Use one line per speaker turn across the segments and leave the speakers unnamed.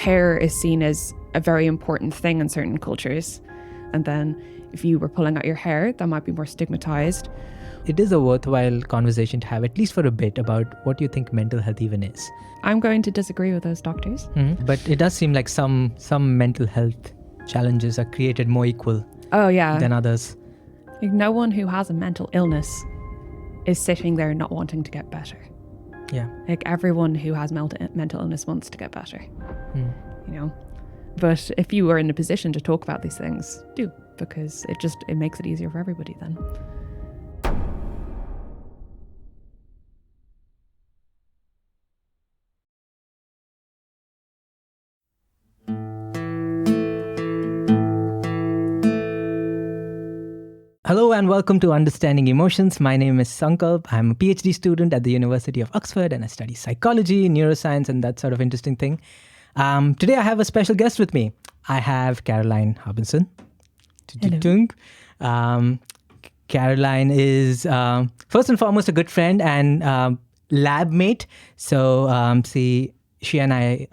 hair is seen as a very important thing in certain cultures. And then if you were pulling out your hair, that might be more stigmatized.
It is a worthwhile conversation to have, at least for a bit, about what you think mental health even is.
I'm going to disagree with those doctors.
But it does seem like some mental health challenges are created more equal than others.
Like, no one who has a mental illness is sitting there not wanting to get better.
Yeah.
Like, everyone who has mental illness wants to get better, But if you are in a position to talk about these things, do, because it makes it easier for everybody then.
Hello and welcome to Understanding Emotions. My name is Sankalp. I'm a PhD student at the University of Oxford and I study psychology, neuroscience and that sort of interesting thing. Today I have a special guest with me. I have Caroline Harbison.
Hello.
Caroline is first and foremost a good friend and lab mate. So she and I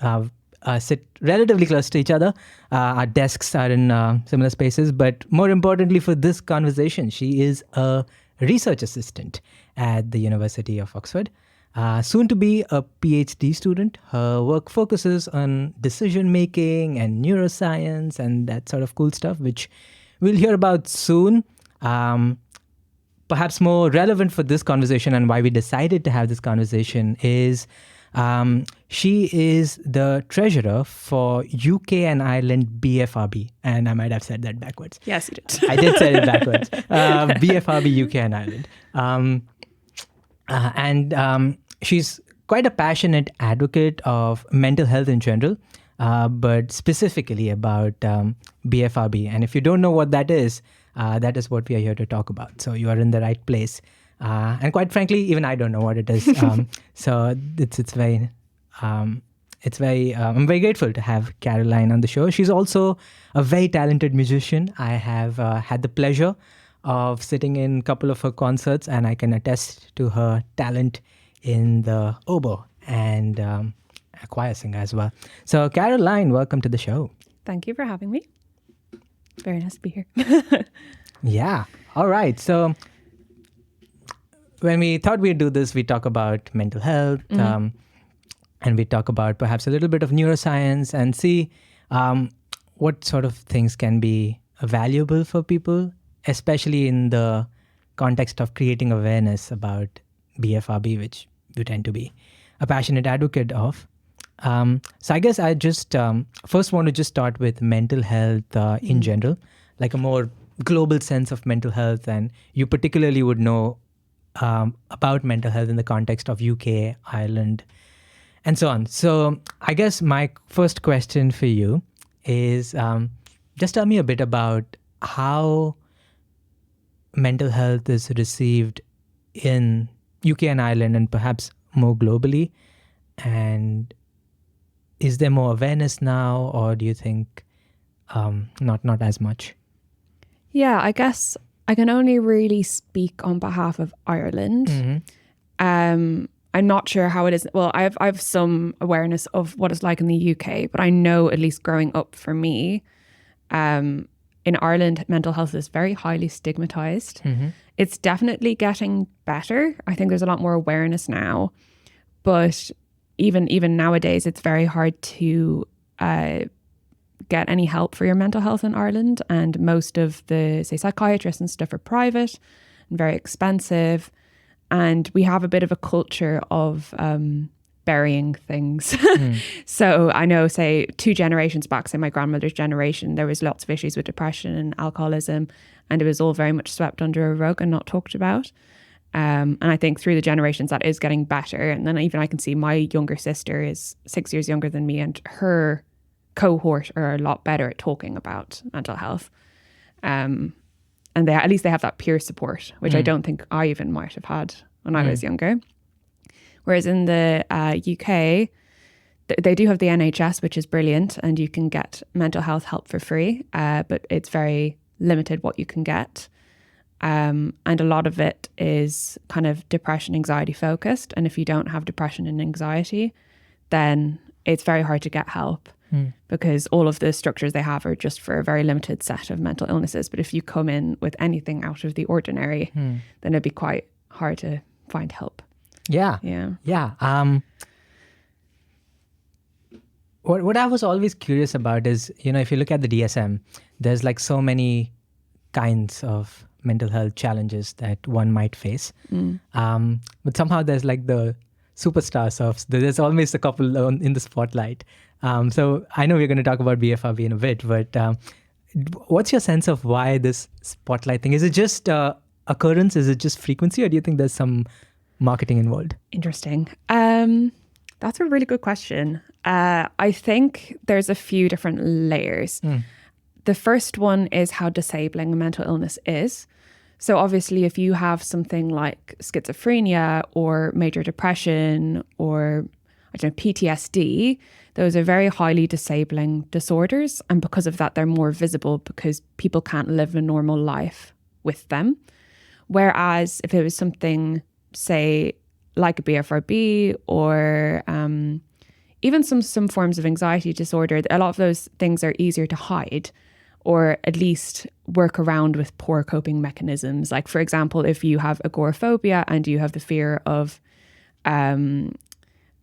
sit relatively close to each other. Our desks are in similar spaces, but more importantly for this conversation, she is a research assistant at the University of Oxford, soon to be a PhD student. Her work focuses on decision-making and neuroscience and that sort of cool stuff, which we'll hear about soon. Perhaps more relevant for this conversation and why we decided to have this conversation is she is the treasurer for UK and Ireland BFRB. And I might have said that backwards.
Yes, you did.
I did say it backwards. BFRB UK and Ireland. And she's quite a passionate advocate of mental health in general, but specifically about BFRB. And if you don't know what that is what we are here to talk about. So you are in the right place. And quite frankly, even I don't know what it is. So I'm very grateful to have Caroline on the show. She's also a very talented musician. I have had the pleasure of sitting in a couple of her concerts, and I can attest to her talent in the oboe and a choir singer as well. So Caroline, welcome to the show.
Thank you for having me. Very nice to be here.
Yeah. All right. So when we thought we'd do this, we talk about mental health, and we talk about perhaps a little bit of neuroscience and see what sort of things can be valuable for people, especially in the context of creating awareness about BFRB, which you tend to be a passionate advocate of. So I guess I just first want to just start with mental health in general, like a more global sense of mental health, and you particularly would know about mental health in the context of UK, Ireland, and so on. So I guess my first question for you is just tell me a bit about how mental health is received in UK and Ireland and perhaps more globally. And is there more awareness now, or do you think not as much?
Yeah, I guess I can only really speak on behalf of Ireland.
Mm-hmm.
I'm not sure how it is. Well, I have some awareness of what it's like in the UK, but I know, at least growing up for me, in Ireland, mental health is very highly stigmatized.
Mm-hmm.
It's definitely getting better. I think there's a lot more awareness now, but even nowadays, it's very hard to get any help for your mental health in Ireland. And most of the, say, psychiatrists and stuff are private and very expensive. And we have a bit of a culture of burying things. So I know, say, 2 generations back, say my grandmother's generation, there was lots of issues with depression and alcoholism, and it was all very much swept under a rug and not talked about. And I think through the generations that is getting better. And then even I can see my younger sister is 6 years younger than me, and her cohort are a lot better at talking about mental health. And they at least they have that peer support, which I don't think I even might have had when I was younger. Whereas in the UK, they do have the NHS, which is brilliant, and you can get mental health help for free, but it's very limited what you can get. And a lot of it is kind of depression, anxiety focused. And if you don't have depression and anxiety, then it's very hard to get help. because all of the structures they have are just for a very limited set of mental illnesses. But if you come in with anything out of the ordinary, then it'd be quite hard to find help.
Yeah. What I was always curious about is, if you look at the DSM, there's like so many kinds of mental health challenges that one might face. But somehow there's like the superstars there's always a couple in the spotlight. So I know we're going to talk about BFRB in a bit, but what's your sense of why this spotlight thing? Is it just occurrence? Is it just frequency? Or do you think there's some marketing involved?
Interesting. That's a really good question. I think there's a few different layers. The first one is how disabling a mental illness is. So obviously, if you have something like schizophrenia or major depression or PTSD, those are very highly disabling disorders. And because of that, they're more visible because people can't live a normal life with them. Whereas if it was something, say, like a BFRB or even some forms of anxiety disorder, a lot of those things are easier to hide or at least work around with poor coping mechanisms. Like, for example, if you have agoraphobia and you have the fear of kind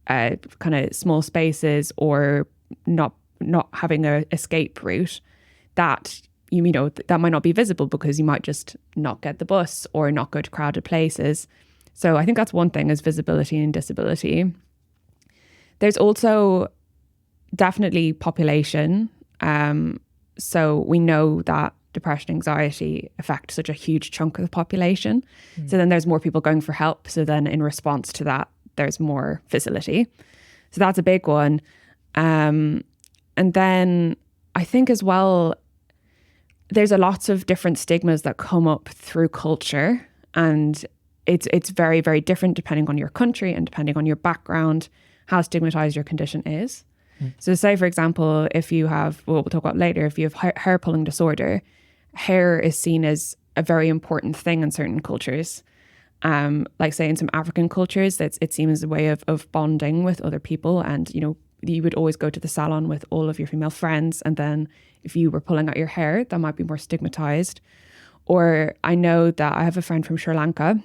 of small spaces or not having an escape route, that that might not be visible because you might just not get the bus or not go to crowded places. So I think that's one thing, is visibility and disability. There's also definitely population. So we know that depression, anxiety affect such a huge chunk of the population. So then there's more people going for help. So then in response to that, there's more facility. So that's a big one. And then I think as well, there's a lots of different stigmas that come up through culture, and it's very, very different depending on your country and depending on your background, how stigmatized your condition is. So say, for example, if you have, we'll talk about later, if you have hair pulling disorder, hair is seen as a very important thing in certain cultures. Like say in some African cultures, it's seen as a way of bonding with other people. And, you would always go to the salon with all of your female friends. And then if you were pulling out your hair, that might be more stigmatized. Or I know that I have a friend from Sri Lanka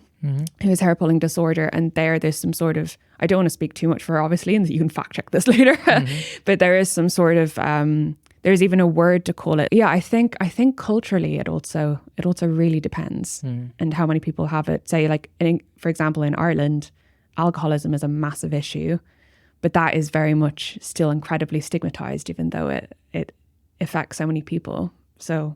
who has hair pulling disorder, and there's some sort of, I don't want to speak too much for her, obviously, and you can fact check this later, but there is some sort of, there's even a word to call it. Yeah, I think culturally it also really depends and how many people have it. Say like, for example, in Ireland, alcoholism is a massive issue, but that is very much still incredibly stigmatized, even though it affects so many people. So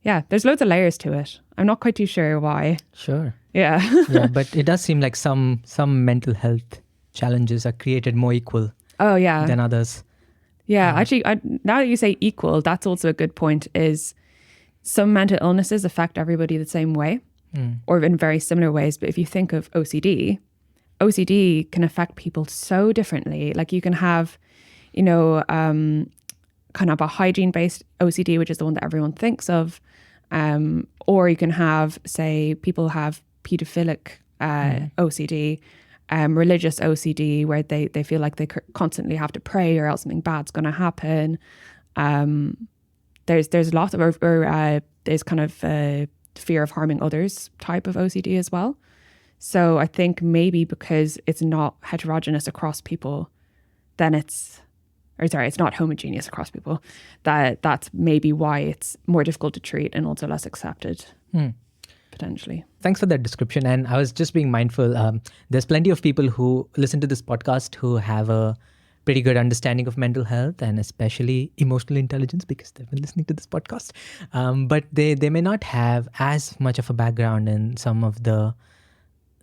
yeah, there's loads of layers to it. I'm not quite too sure why.
Sure.
Yeah.
Yeah, but it does seem like some mental health challenges are created more equal than others.
Yeah, actually, now that you say equal, that's also a good point, is some mental illnesses affect everybody the same way or in very similar ways. But if you think of OCD can affect people so differently. Like you can have, kind of a hygiene-based OCD, which is the one that everyone thinks of. Or you can have, say, people have pedophilic OCD, religious OCD, where they feel like they constantly have to pray or else something bad's going to happen. There's lots of, there's kind of fear of harming others type of OCD as well. So I think maybe because it's not heterogeneous across people, then it's not homogeneous across people, that's maybe why it's more difficult to treat and also less accepted, potentially.
Thanks for that description. And I was just being mindful, there's plenty of people who listen to this podcast who have a pretty good understanding of mental health and especially emotional intelligence because they've been listening to this podcast. But they may not have as much of a background in some of the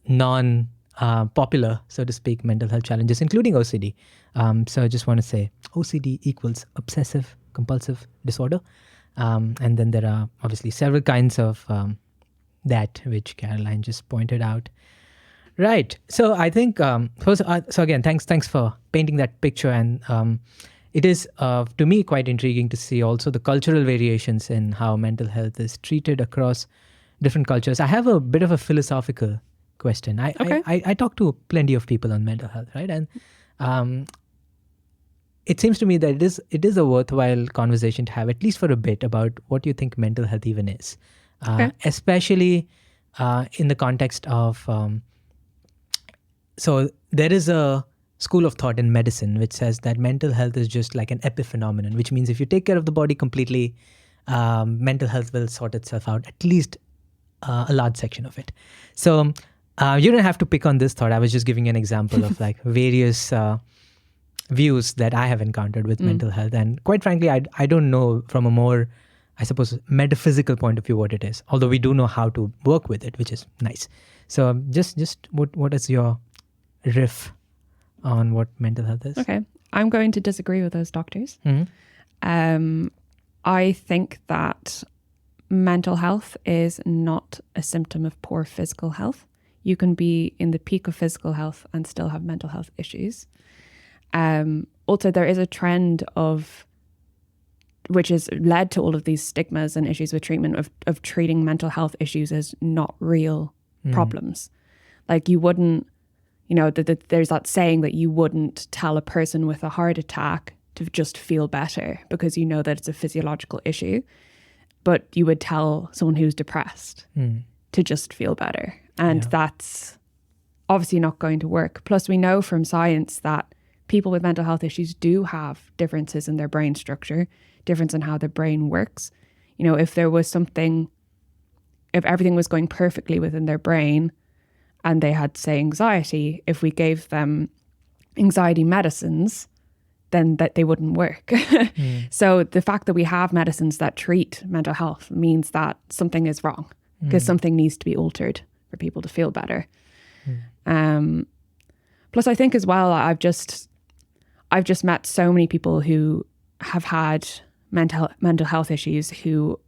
non-popular, so to speak, mental health challenges, including OCD. So I just want to say OCD equals obsessive compulsive disorder. And then there are obviously several kinds of that, which Caroline just pointed out. Right. So I think, so again, thanks for painting that picture. And it is, to me, quite intriguing to see also the cultural variations in how mental health is treated across different cultures. I have a bit of a philosophical question. I talk to plenty of people on mental health, right? And it seems to me that it is a worthwhile conversation to have, at least for a bit, about what you think mental health even is, especially in the context of. So there is a school of thought in medicine which says that mental health is just like an epiphenomenon, which means if you take care of the body completely, mental health will sort itself out, at least a large section of it. So you don't have to pick on this thought. I was just giving an example of like various views that I have encountered with mental health. And quite frankly, I don't know from a more, I suppose, metaphysical point of view what it is, although we do know how to work with it, which is nice. So just what is your riff on what mental health is?
Okay. I'm going to disagree with those doctors. I think that mental health is not a symptom of poor physical health. You can be in the peak of physical health and still have mental health issues. Also, there is a trend which has led to all of these stigmas and issues with treatment of treating mental health issues as not real problems. Like you wouldn't, there's that saying that you wouldn't tell a person with a heart attack to just feel better because you know that it's a physiological issue, but you would tell someone who's depressed to just feel better. And that's obviously not going to work. Plus, we know from science that people with mental health issues do have differences in their brain structure, difference in how the brain works. If everything was going perfectly within their brain and they had, say, anxiety, if we gave them anxiety medicines, then that they wouldn't work. So the fact that we have medicines that treat mental health means that something is wrong because something needs to be altered for people to feel better. Plus, I think as well, I've just met so many people who have had mental health issues who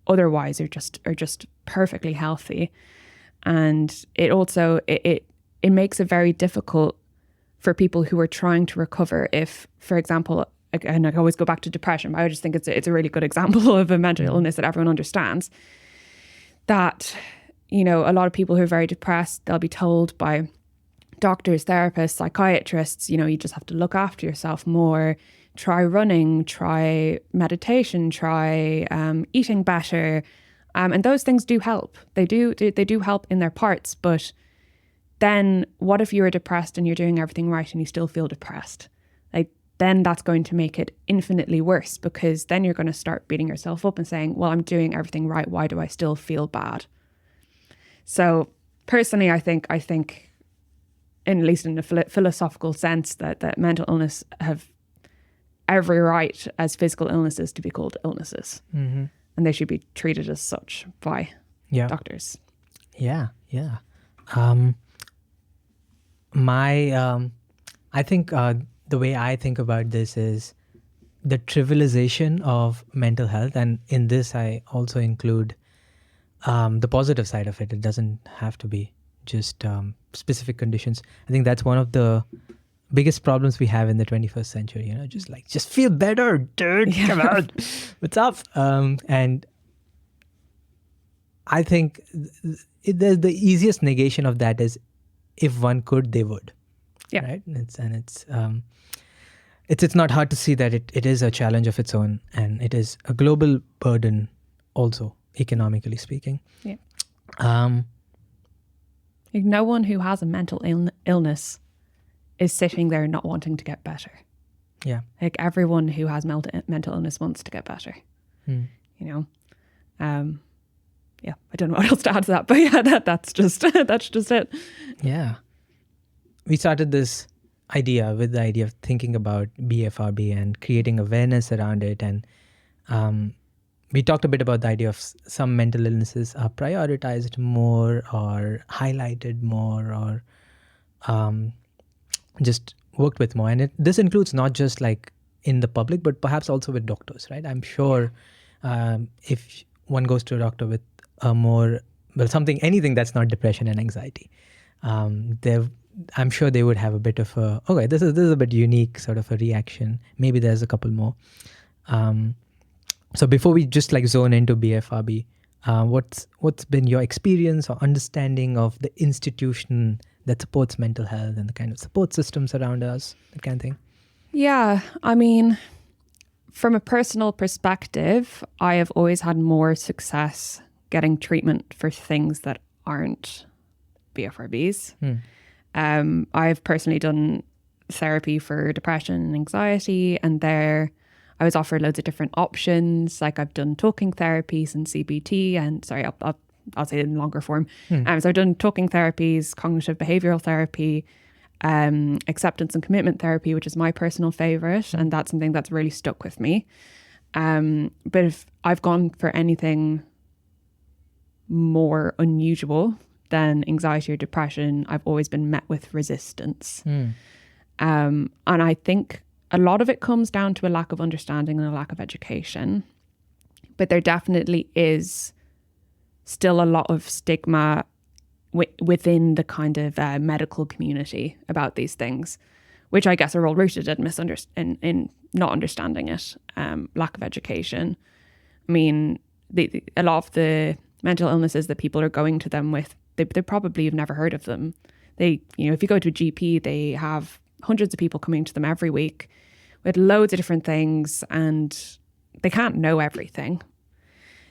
otherwise are just perfectly healthy, and it also it makes it very difficult for people who are trying to recover. If, for example, and I always go back to depression, but I just think it's a really good example of a mental illness that everyone understands. That a lot of people who are very depressed, they'll be told by doctors, therapists, psychiatrists, you just have to look after yourself more, try running, try meditation, try eating better. And those things do help. They do help in their parts. But then what if you're depressed and you're doing everything right and you still feel depressed? Then that's going to make it infinitely worse, because then you're going to start beating yourself up and saying, well, I'm doing everything right. Why do I still feel bad? So personally, I think at least in a philosophical sense, that mental illness have every right as physical illnesses to be called illnesses. And they should be treated as such by doctors. Yeah.
I think the way I think about this is the trivialization of mental health. And in this, I also include the positive side of it. It doesn't have to be just specific conditions. I think that's one of the biggest problems we have in the 21st century, just feel better, dude. Come on, what's up? And I think the easiest negation of that is if one could, they would.
Yeah.
Right. It's not hard to see that it is a challenge of its own, and it is a global burden also, economically speaking.
Yeah. No one who has a mental illness is sitting there not wanting to get better.
Yeah.
Everyone who has mental illness wants to get better. Yeah, I don't know what else to add to that, but yeah, that's just it.
Yeah. We started this idea with the idea of thinking about BFRB and creating awareness around it. And we talked a bit about the idea of some mental illnesses are prioritized more or highlighted more or just worked with more. And this includes not just like in the public, but perhaps also with doctors, right? I'm sure if one goes to a doctor with anything that's not depression and anxiety, I'm sure they would have a bit of this is a bit unique sort of a reaction. Maybe there's a couple more. So before we just like zone into BFRB, what's been your experience or understanding of the institution that supports mental health and the kind of support systems around us, that kind of thing?
Yeah, I mean, from a personal perspective, I have always had more success getting treatment for things that aren't BFRBs. I've personally done therapy for depression and anxiety, and there I was offered loads of different options. Like I've done talking therapies and CBT, and sorry, I'll say it in longer form. So I've done talking therapies, cognitive behavioral therapy, acceptance and commitment therapy, which is my personal favorite, and that's something that's really stuck with me. But if I've gone for anything more unusual than anxiety or depression, I've always been met with resistance. And I think a lot of it comes down to a lack of understanding and a lack of education. But there definitely is still a lot of stigma within the kind of medical community about these things, which I guess are all rooted in not understanding it, lack of education. I mean, a lot of the mental illnesses that people are going to them with, they probably have never heard of them. If you go to a GP, they have hundreds of people coming to them every week with loads of different things, and they can't know everything.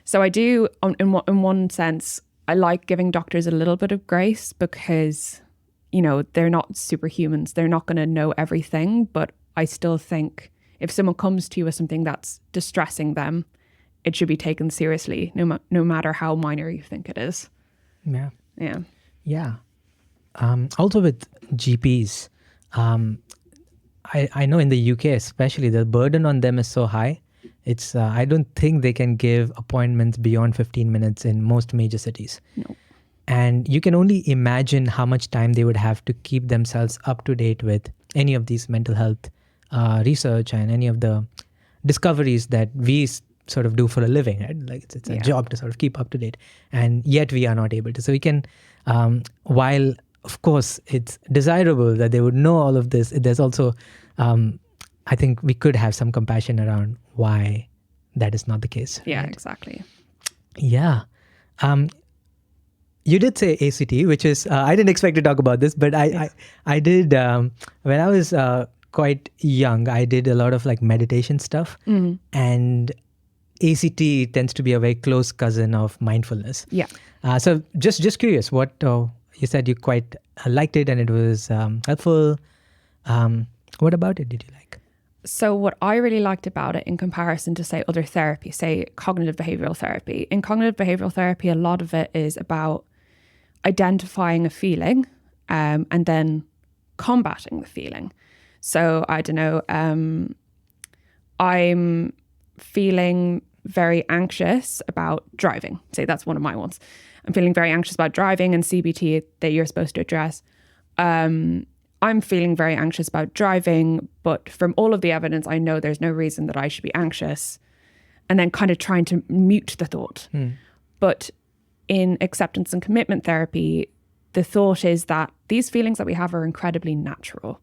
So I do, in one sense, I like giving doctors a little bit of grace because, they're not superhumans. They're not going to know everything. But I still think if someone comes to you with something that's distressing them, it should be taken seriously, no matter how minor you think it is.
Yeah.
Yeah.
Yeah. Also with GPs, I know in the UK especially, the burden on them is so high. It's I don't think they can give appointments beyond 15 minutes in most major cities.
No.
And you can only imagine how much time they would have to keep themselves up to date with any of these mental health research and any of the discoveries that we sort of do for a living, right? Like it's a job to sort of keep up to date. And yet we are not able to. So we can, while of course it's desirable that they would know all of this, there's also, I think we could have some compassion around why that is not the case.
Yeah,
right?
exactly.
Yeah. You did say ACT, which is, I didn't expect to talk about this, but I did, when I was quite young, I did a lot of like meditation stuff. And ACT tends to be a very close cousin of mindfulness.
Yeah.
So just curious, what you said you quite liked it and it was helpful. What about it did you like?
So what I really liked about it in comparison to, say, other therapy, say cognitive behavioral therapy. In cognitive behavioral therapy, a lot of it is about identifying a feeling and then combating the feeling. So I don't know, I'm feeling very anxious about driving. Say that's one of my ones. I'm feeling very anxious about driving, and CBT that you're supposed to address. I'm feeling very anxious about driving, but from all of the evidence, I know there's no reason that I should be anxious. And then kind of trying to mute the thought. But in acceptance and commitment therapy, the thought is that these feelings that we have are incredibly natural.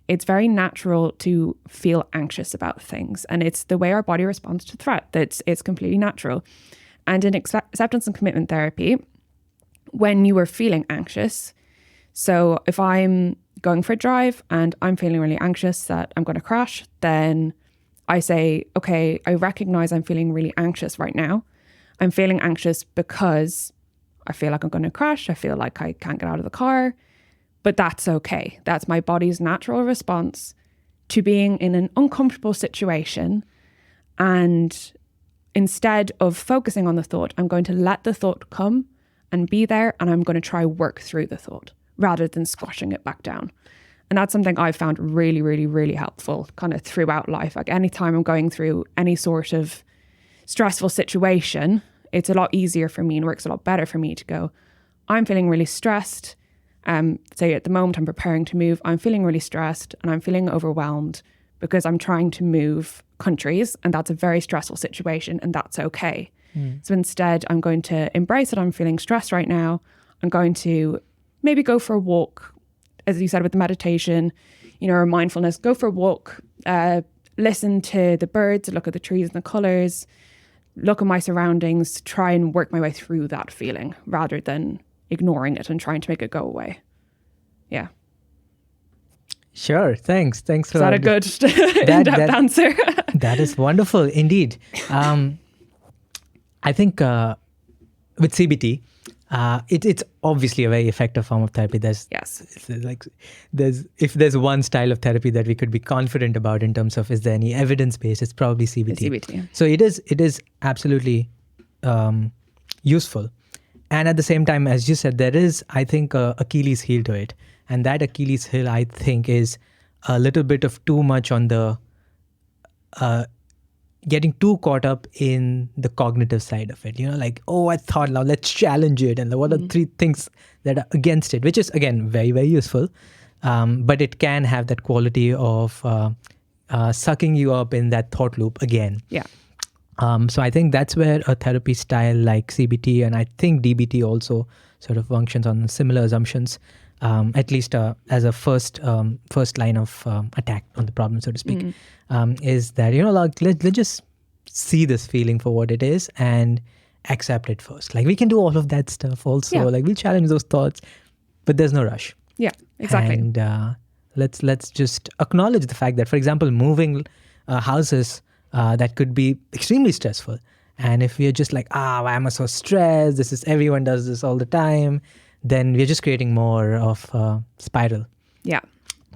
It's very natural to feel anxious about things. And it's the way our body responds to threat. It's completely natural. And in acceptance and commitment therapy, when you are feeling anxious, so if I'm going for a drive and I'm feeling really anxious that I'm going to crash, then I say, okay, I recognize I'm feeling really anxious right now. I'm feeling anxious because I feel like I'm going to crash. I feel like I can't get out of the car, but that's okay. That's my body's natural response to being in an uncomfortable situation. And instead of focusing on the thought, I'm going to let the thought come and be there, and I'm going to try work through the thought rather than squashing it back down. And that's something I've found really, really, really helpful kind of throughout life. Like anytime I'm going through any sort of stressful situation, it's a lot easier for me and works a lot better for me to go, I'm feeling really stressed. Say at the moment I'm preparing to move, I'm feeling really stressed and I'm feeling overwhelmed because I'm trying to move countries, and that's a very stressful situation, and that's okay. So instead, I'm going to embrace it. I'm feeling stressed right now. I'm going to maybe go for a walk, as you said, with the meditation, or mindfulness, go for a walk, listen to the birds, look at the trees and the colors, look at my surroundings, try and work my way through that feeling rather than ignoring it and trying to make it go away. Yeah.
Sure. Thanks for
Is that a good in-depth answer?
That is wonderful indeed. I think with CBT, it's obviously a very effective form of therapy. If there's one style of therapy that we could be confident about in terms of is there any evidence base, it's probably CBT.
CBT.
So it is absolutely useful. And at the same time, as you said, there is, I think, a Achilles heel to it. And that Achilles heel, I think, is a little bit of too much on the getting too caught up in the cognitive side of it. Like, I thought, now let's challenge it. And what are 3 things that are against it, which is, again, very, very useful. But it can have that quality of sucking you up in that thought loop again.
Yeah.
So I think that's where a therapy style like CBT, and I think DBT also sort of functions on similar assumptions, at least as a first line of attack on the problem, so to speak, is that, like, let's just see this feeling for what it is and accept it first. Like, we can do all of that stuff also. Yeah. Like, we'll challenge those thoughts, but there's no rush.
Yeah, exactly.
And let's just acknowledge the fact that, for example, moving houses, that could be extremely stressful. And if we're just like, why am I so stressed? Everyone does this all the time. Then we're just creating more of a spiral.
Yeah.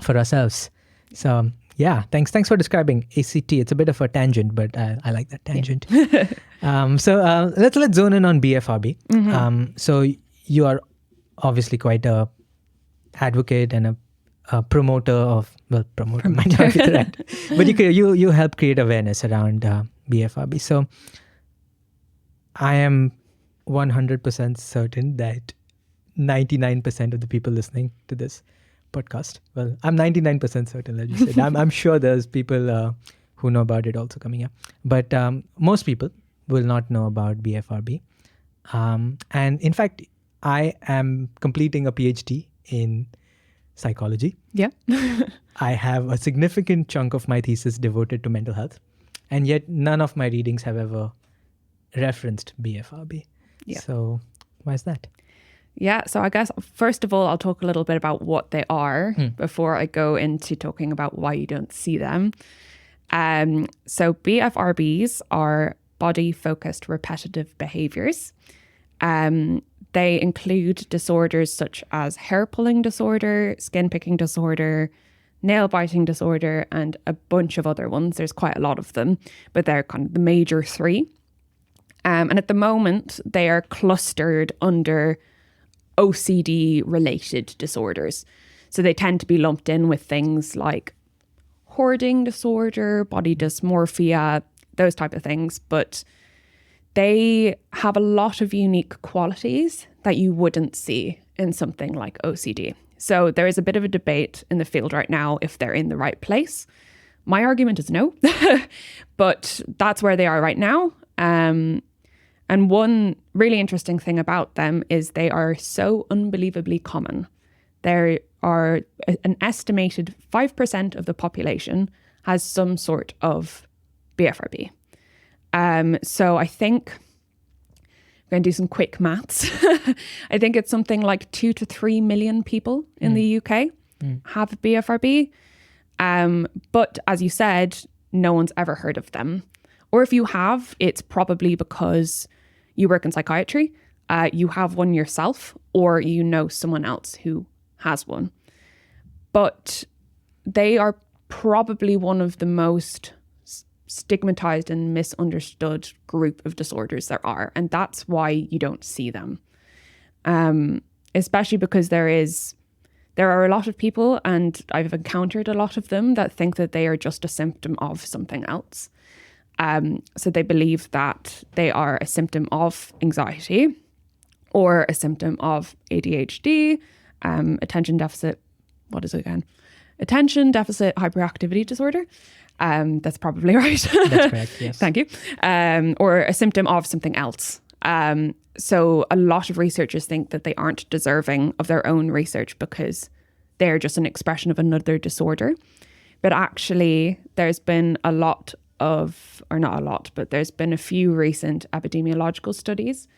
For ourselves. So yeah, thanks for describing ACT. It's a bit of a tangent, but I like that tangent. Yeah. So let's zone in on BFRB. Mm-hmm. So you are obviously quite a advocate and a promoter of, promoter might not be the right, but you help create awareness around BFRB. So I am 100% certain that 99% of the people listening to this podcast, I'm 99% certain, let's just say. I'm sure there's people who know about it also coming up, but most people will not know about BFRB. And in fact, I am completing a PhD in psychology.
Yeah.
I have a significant chunk of my thesis devoted to mental health, and yet none of my readings have ever referenced BFRB. Yeah. So why is that?
Yeah, so I guess first of all, I'll talk a little bit about what they are before I go into talking about why you don't see them. So BFRBs are body-focused repetitive behaviours. They include disorders such as hair pulling disorder, skin picking disorder, nail biting disorder, and a bunch of other ones. There's quite a lot of them, but they're kind of the major 3. And at the moment, they are clustered under OCD-related disorders. So they tend to be lumped in with things like hoarding disorder, body dysmorphia, those type of things. But they have a lot of unique qualities that you wouldn't see in something like OCD. So there is a bit of a debate in the field right now if they're in the right place. My argument is no, but that's where they are right now. And one really interesting thing about them is they are so unbelievably common. There are an estimated 5% of the population has some sort of BFRB. So I think I'm going to do some quick maths. I think it's something like 2 to 3 million people in the UK have BFRB. But as you said, no one's ever heard of them. Or if you have, it's probably because you work in psychiatry, you have one yourself, or you know someone else who has one. But they are probably one of the most stigmatized and misunderstood group of disorders there are. And that's why you don't see them. Especially because there are a lot of people, and I've encountered a lot of them, that think that they are just a symptom of something else. So they believe that they are a symptom of anxiety or a symptom of ADHD, attention deficit hyperactivity disorder. That's probably right.
That's correct, yes.
Thank you. Or a symptom of something else. So a lot of researchers think that they aren't deserving of their own research because they're just an expression of another disorder. But actually, there's been there's been a few recent epidemiological studies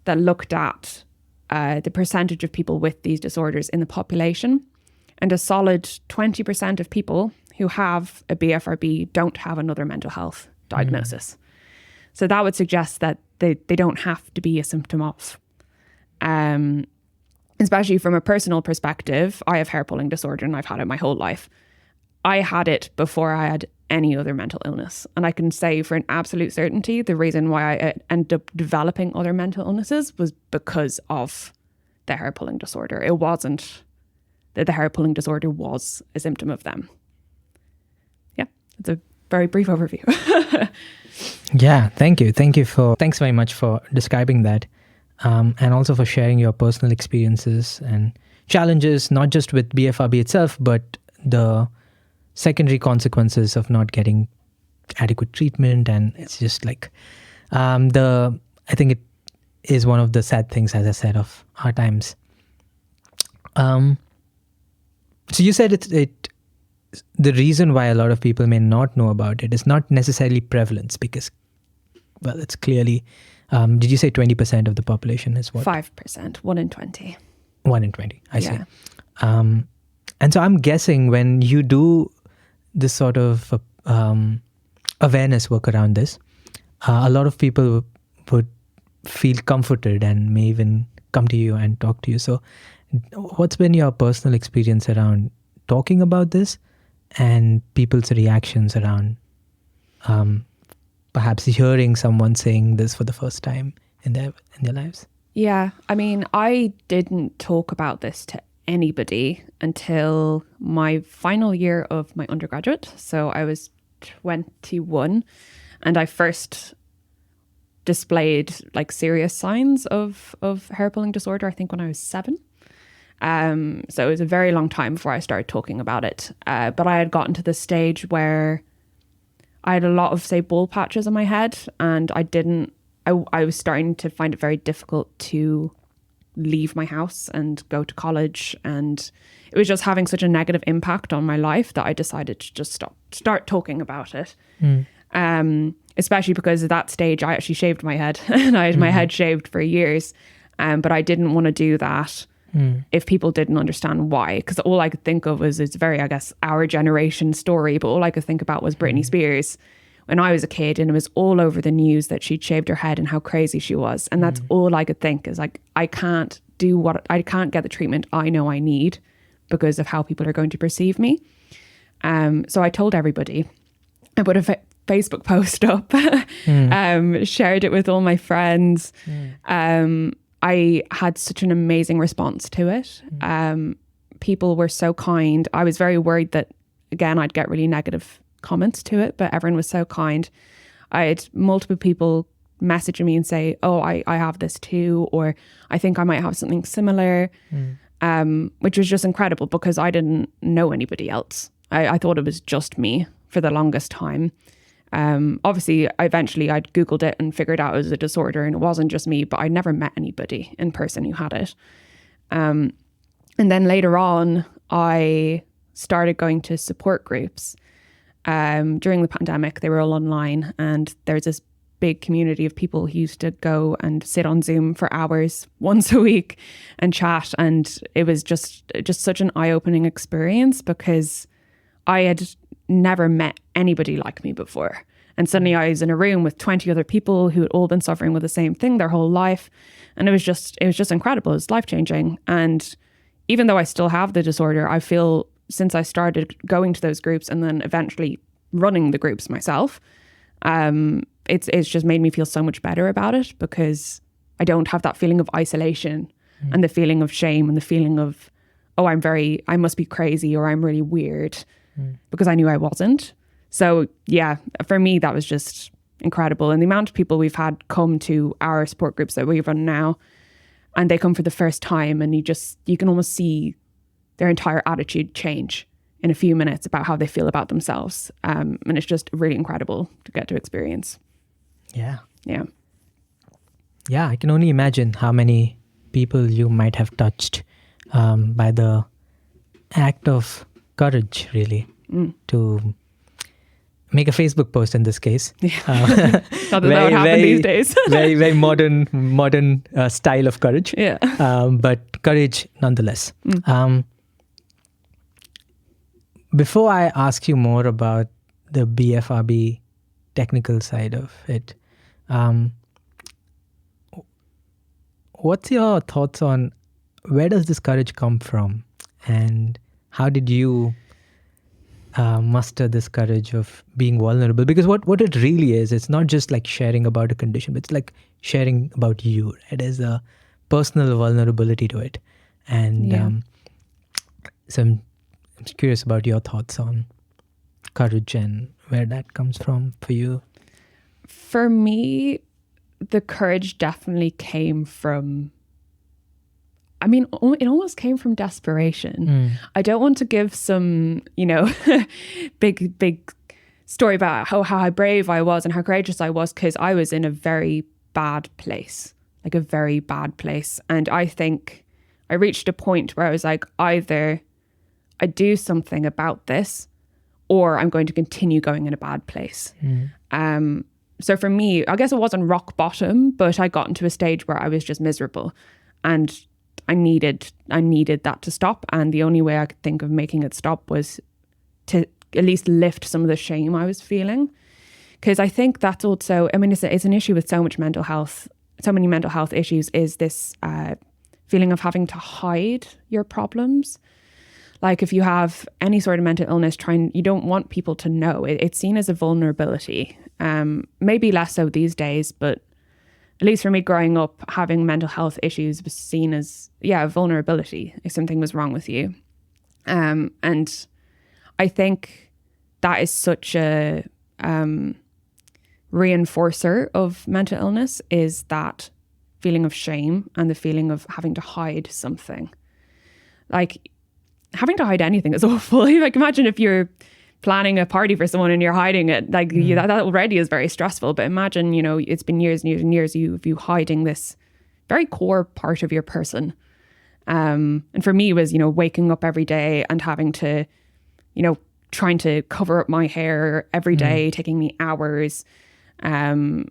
that looked at the percentage of people with these disorders in the population. And a solid 20% of people who have a BFRB don't have another mental health diagnosis. So that would suggest that they don't have to be a symptom of. Especially from a personal perspective, I have hair pulling disorder and I've had it my whole life. I had it before I had any other mental illness. And I can say for an absolute certainty, the reason why I ended up developing other mental illnesses was because of the hair pulling disorder. It wasn't that the hair pulling disorder was a symptom of them. Yeah, it's a very brief overview.
Yeah, thank you. Thanks very much for describing that. And also for sharing your personal experiences and challenges, not just with BFRB itself, but the secondary consequences of not getting adequate treatment. And it's just like, I think it is one of the sad things, as I said, of our times. So you said the reason why a lot of people may not know about it is not necessarily prevalence because, well, it's clearly, did you say 20% of the population is what?
5%, 1 in 20.
1 in 20, I see. And so I'm guessing when you do this sort of awareness work around this, a lot of people would feel comforted and may even come to you and talk to you. So what's been your personal experience around talking about this and people's reactions around perhaps hearing someone saying this for the first time in their lives?
Yeah, I mean, I didn't talk about this to anybody until my final year of my undergraduate. So I was 21 and I first displayed like serious signs of hair pulling disorder, I think when I was 7. So it was a very long time before I started talking about it. But I had gotten to the stage where I had a lot of, say, bald patches on my head, and I was starting to find it very difficult to leave my house and go to college. And it was just having such a negative impact on my life that I decided to just start talking about it. Especially because at that stage, I actually shaved my head and I had my head shaved for years. But I didn't want to do that if people didn't understand why. Because all I could think of was, it's very, I guess, our generation story. But all I could think about was Britney Spears when I was a kid, and it was all over the news that she'd shaved her head and how crazy she was. And that's all I could think is like, I can't get the treatment I know I need because of how people are going to perceive me. So I told everybody. I put a Facebook post up, shared it with all my friends. I had such an amazing response to it. People were so kind. I was very worried that, again, I'd get really negative comments to it, but everyone was so kind. I had multiple people messaging me and say, oh, I have this too, or I think I might have something similar, which was just incredible because I didn't know anybody else. I thought it was just me for the longest time. Obviously, eventually I'd Googled it and figured out it was a disorder and it wasn't just me, but I never met anybody in person who had it. And then later on, I started going to support groups. During the pandemic, they were all online, and there's this big community of people who used to go and sit on Zoom for hours once a week and chat. And it was just such an eye-opening experience because I had never met anybody like me before. And suddenly I was in a room with 20 other people who had all been suffering with the same thing their whole life. And it was just incredible. It was life-changing. And even though I still have the disorder, I feel since I started going to those groups and then eventually running the groups myself, it's just made me feel so much better about it because I don't have that feeling of isolation and the feeling of shame and the feeling of, oh, I must be crazy or I'm really weird, because I knew I wasn't. So yeah, for me, that was just incredible. And the amount of people we've had come to our support groups that we run now, and they come for the first time, and you can almost see their entire attitude change in a few minutes about how they feel about themselves. And it's just really incredible to get to experience.
Yeah.
Yeah.
Yeah, I can only imagine how many people you might have touched by the act of courage, really, to make a Facebook post in this case.
Yeah. Not that that would happen these days.
very, very modern style of courage.
Yeah.
But courage nonetheless. before I ask you more about the BFRB technical side of it, what's your thoughts on where does this courage come from, and how did you muster this courage of being vulnerable? Because what it really is, it's not just like sharing about a condition, but it's like sharing about you. It is a personal vulnerability to it. And so I'm curious about your thoughts on courage and where that comes from for you.
For me, the courage definitely came from, it almost came from desperation. I don't want to give some, big story about how brave I was and how courageous I was, because I was in a very bad place, like a very bad place. And I think I reached a point where I was like, either I do something about this or I'm going to continue going in a bad place. So for me, I guess it wasn't rock bottom, but I got into a stage where I was just miserable and I needed that to stop. And the only way I could think of making it stop was to at least lift some of the shame I was feeling. Because I think that's also, it's an issue with so many mental health issues, is this feeling of having to hide your problems. Like if you have any sort of mental illness, you don't want people to know. It's seen as a vulnerability. Maybe less so these days, but at least for me growing up, having mental health issues was seen as, a vulnerability if something was wrong with you. And I think that is such a reinforcer of mental illness, is that feeling of shame and the feeling of having to hide something. Like, having to hide anything is awful. Like, imagine if you're planning a party for someone and you're hiding it. Like, that already is very stressful. But imagine, it's been years and years and years of you hiding this very core part of your person. And for me, it was, waking up every day and having to, trying to cover up my hair every day, taking me hours. And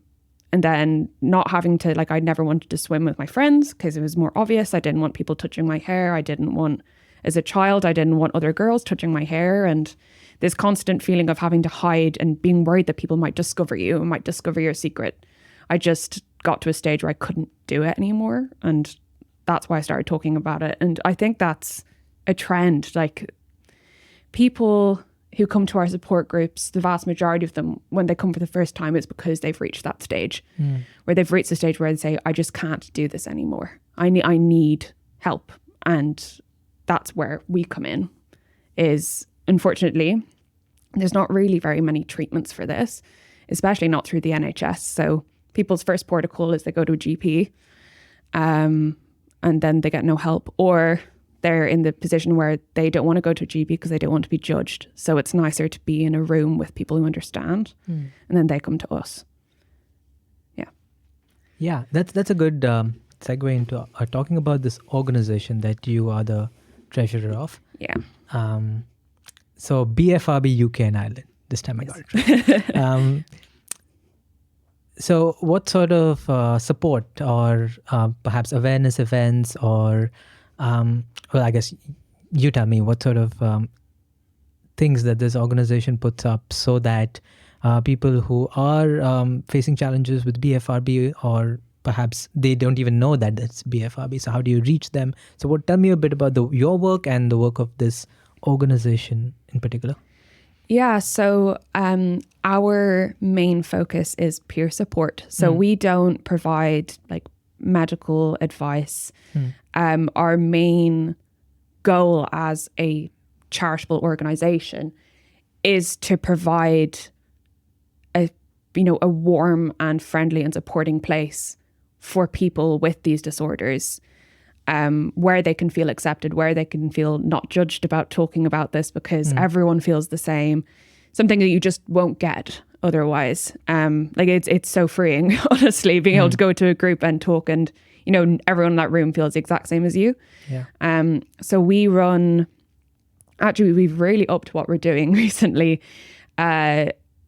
then not having to, I never wanted to swim with my friends because it was more obvious. I didn't want people touching my hair. As a child, I didn't want other girls touching my hair, and this constant feeling of having to hide and being worried that people might discover you and might discover your secret. I just got to a stage where I couldn't do it anymore, and that's why I started talking about it. And I think that's a trend. Like, people who come to our support groups, the vast majority of them, when they come for the first time, it's because they've reached that stage where they've reached the stage where they say, I just can't do this anymore. I need help. And that's where we come in. Is, unfortunately, there's not really very many treatments for this, especially not through the NHS. So people's first port of call is they go to a GP, and then they get no help, or they're in the position where they don't want to go to a GP because they don't want to be judged. So it's nicer to be in a room with people who understand, and then they come to us.
Yeah, that's a good segue into talking about this organization that you are the treasurer of.
Yeah.
So BFRB UK and Ireland. This time I got it right. So what sort of support or perhaps awareness events or, I guess you tell me what sort of things that this organization puts up so that people who are facing challenges with BFRB, or perhaps they don't even know that that's BFRB. So how do you reach them? So tell me a bit about your work and the work of this organization in particular.
Yeah, so our main focus is peer support. So we don't provide medical advice. Our main goal as a charitable organization is to provide a warm and friendly and supporting place for people with these disorders, where they can feel accepted, where they can feel not judged about talking about this, because everyone feels the same, something that you just won't get otherwise. It's so freeing, honestly, being able to go to a group and talk, and everyone in that room feels the exact same as you. So we've really upped what we're doing recently.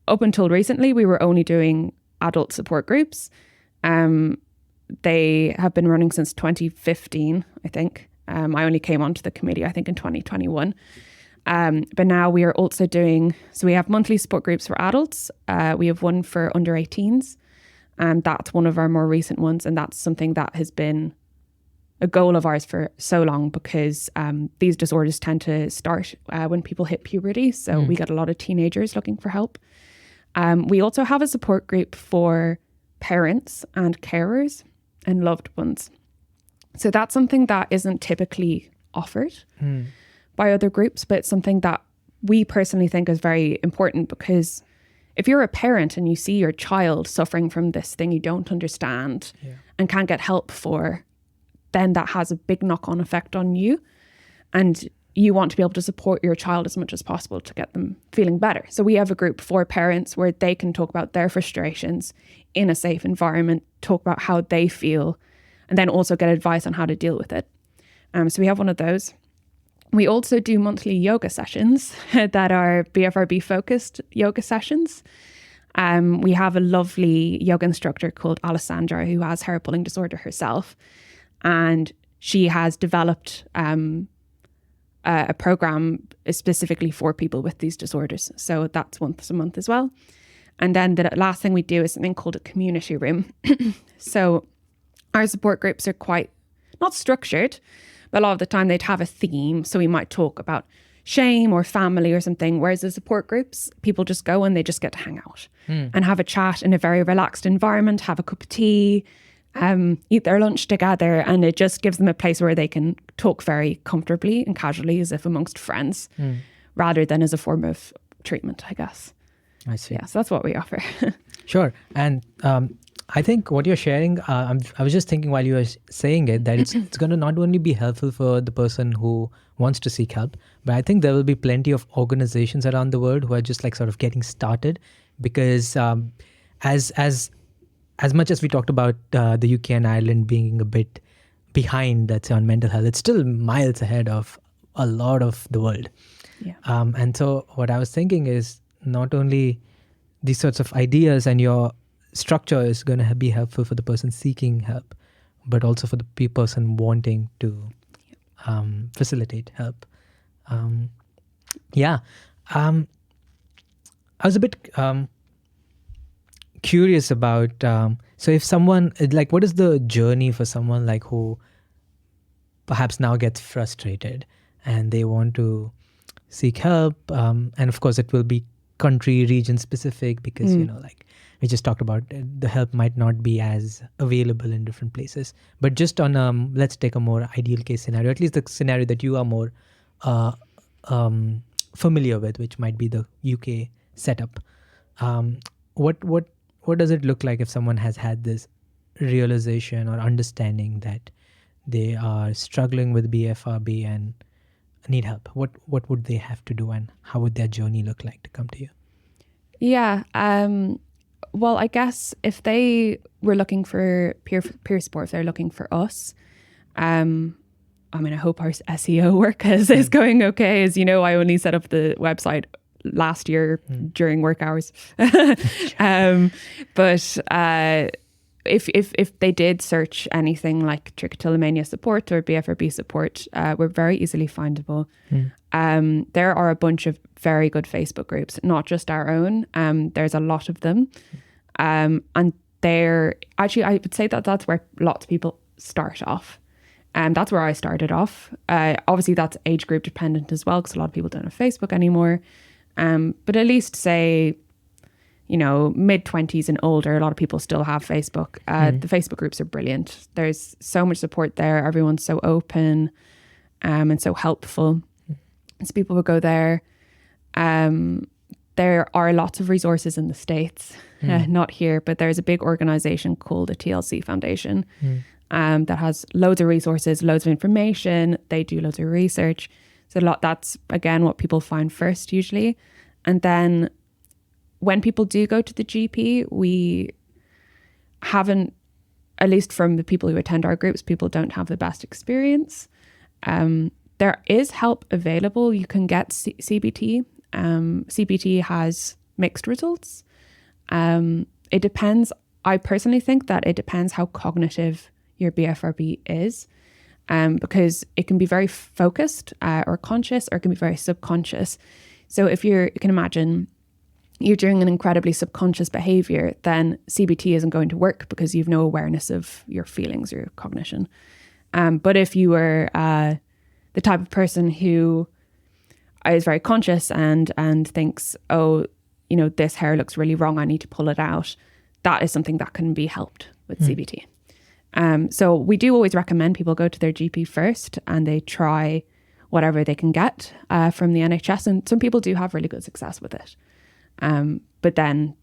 Up until recently, we were only doing adult support groups. They have been running since 2015, I think. I only came onto the committee, I think, in 2021. But now we are also doing, so we have monthly support groups for adults. We have one for under 18s. That's one of our more recent ones. And that's something that has been a goal of ours for so long, because these disorders tend to start when people hit puberty. So we get a lot of teenagers looking for help. We also have a support group for parents and carers and loved ones. So that's something that isn't typically offered by other groups, but it's something that we personally think is very important, because if you're a parent and you see your child suffering from this thing you don't understand and can't get help for, then that has a big knock-on effect on you. And you want to be able to support your child as much as possible to get them feeling better. So we have a group for parents where they can talk about their frustrations in a safe environment, talk about how they feel, and then also get advice on how to deal with it. So we have one of those. We also do monthly yoga sessions that are BFRB focused yoga sessions. We have a lovely yoga instructor called Alessandra who has hair pulling disorder herself. And she has developed a program specifically for people with these disorders. So that's once a month as well. And then the last thing we do is something called a community room. So our support groups are quite not structured, but a lot of the time they'd have a theme. So we might talk about shame or family or something. Whereas the support groups, people just go and they just get to hang out and have a chat in a very relaxed environment, have a cup of tea, eat their lunch together, and it just gives them a place where they can talk very comfortably and casually as if amongst friends rather than as a form of treatment, I guess.
I see.
Yeah, so that's what we offer.
Sure. And I think what you're sharing, I was just thinking while you were saying it, that it's going to not only be helpful for the person who wants to seek help, but I think there will be plenty of organizations around the world who are just like sort of getting started, because as much as we talked about the UK and Ireland being a bit behind, let's say, on mental health, it's still miles ahead of a lot of the world.
Yeah.
And so what I was thinking is not only these sorts of ideas and your structure is going to be helpful for the person seeking help, but also for the person wanting to facilitate help. I was a bit curious about, so if someone, like, what is the journey for someone like who perhaps now gets frustrated and they want to seek help? And of course it will be country, region specific, because, like we just talked about, the help might not be as available in different places. But just on, let's take a more ideal case scenario, at least the scenario that you are more familiar with, which might be the UK setup. What does it look like if someone has had this realization or understanding that they are struggling with BFRB and need help? What would they have to do, and how would their journey look like to come to you?
Yeah. Well, I guess if they were looking for peer support, if they're looking for us, I hope our SEO work is going okay. As you know, I only set up the website last year during work hours. But if they did search anything like trichotillomania support or BFRB support, we're very easily findable. There are a bunch of very good Facebook groups, not just our own. There's a lot of them. And they're actually, I would say that that's where lots of people start off. That's where I started off. Obviously that's age group dependent as well, because a lot of people don't have Facebook anymore. But at least say, mid-20s and older, a lot of people still have Facebook. The Facebook groups are brilliant. There's so much support there. Everyone's so open and so helpful. So people will go there. There are lots of resources in the States, not here, but there's a big organization called the TLC Foundation that has loads of resources, loads of information. They do loads of research. So that's, again, what people find first usually. And then when people do go to the GP, we haven't, at least from the people who attend our groups, people don't have the best experience. There is help available. You can get CBT. CBT has mixed results. It depends. I personally think that it depends how cognitive your BFRB is. because it can be very focused or conscious, or it can be very subconscious. So if you can imagine you're doing an incredibly subconscious behavior, then CBT isn't going to work because you've no awareness of your feelings or your cognition. But if you were the type of person who is very conscious and thinks, oh, you know, this hair looks really wrong, I need to pull it out, that is something that can be helped with CBT. So we do always recommend people go to their GP first and they try whatever they can get from the NHS. And some people do have really good success with it. But then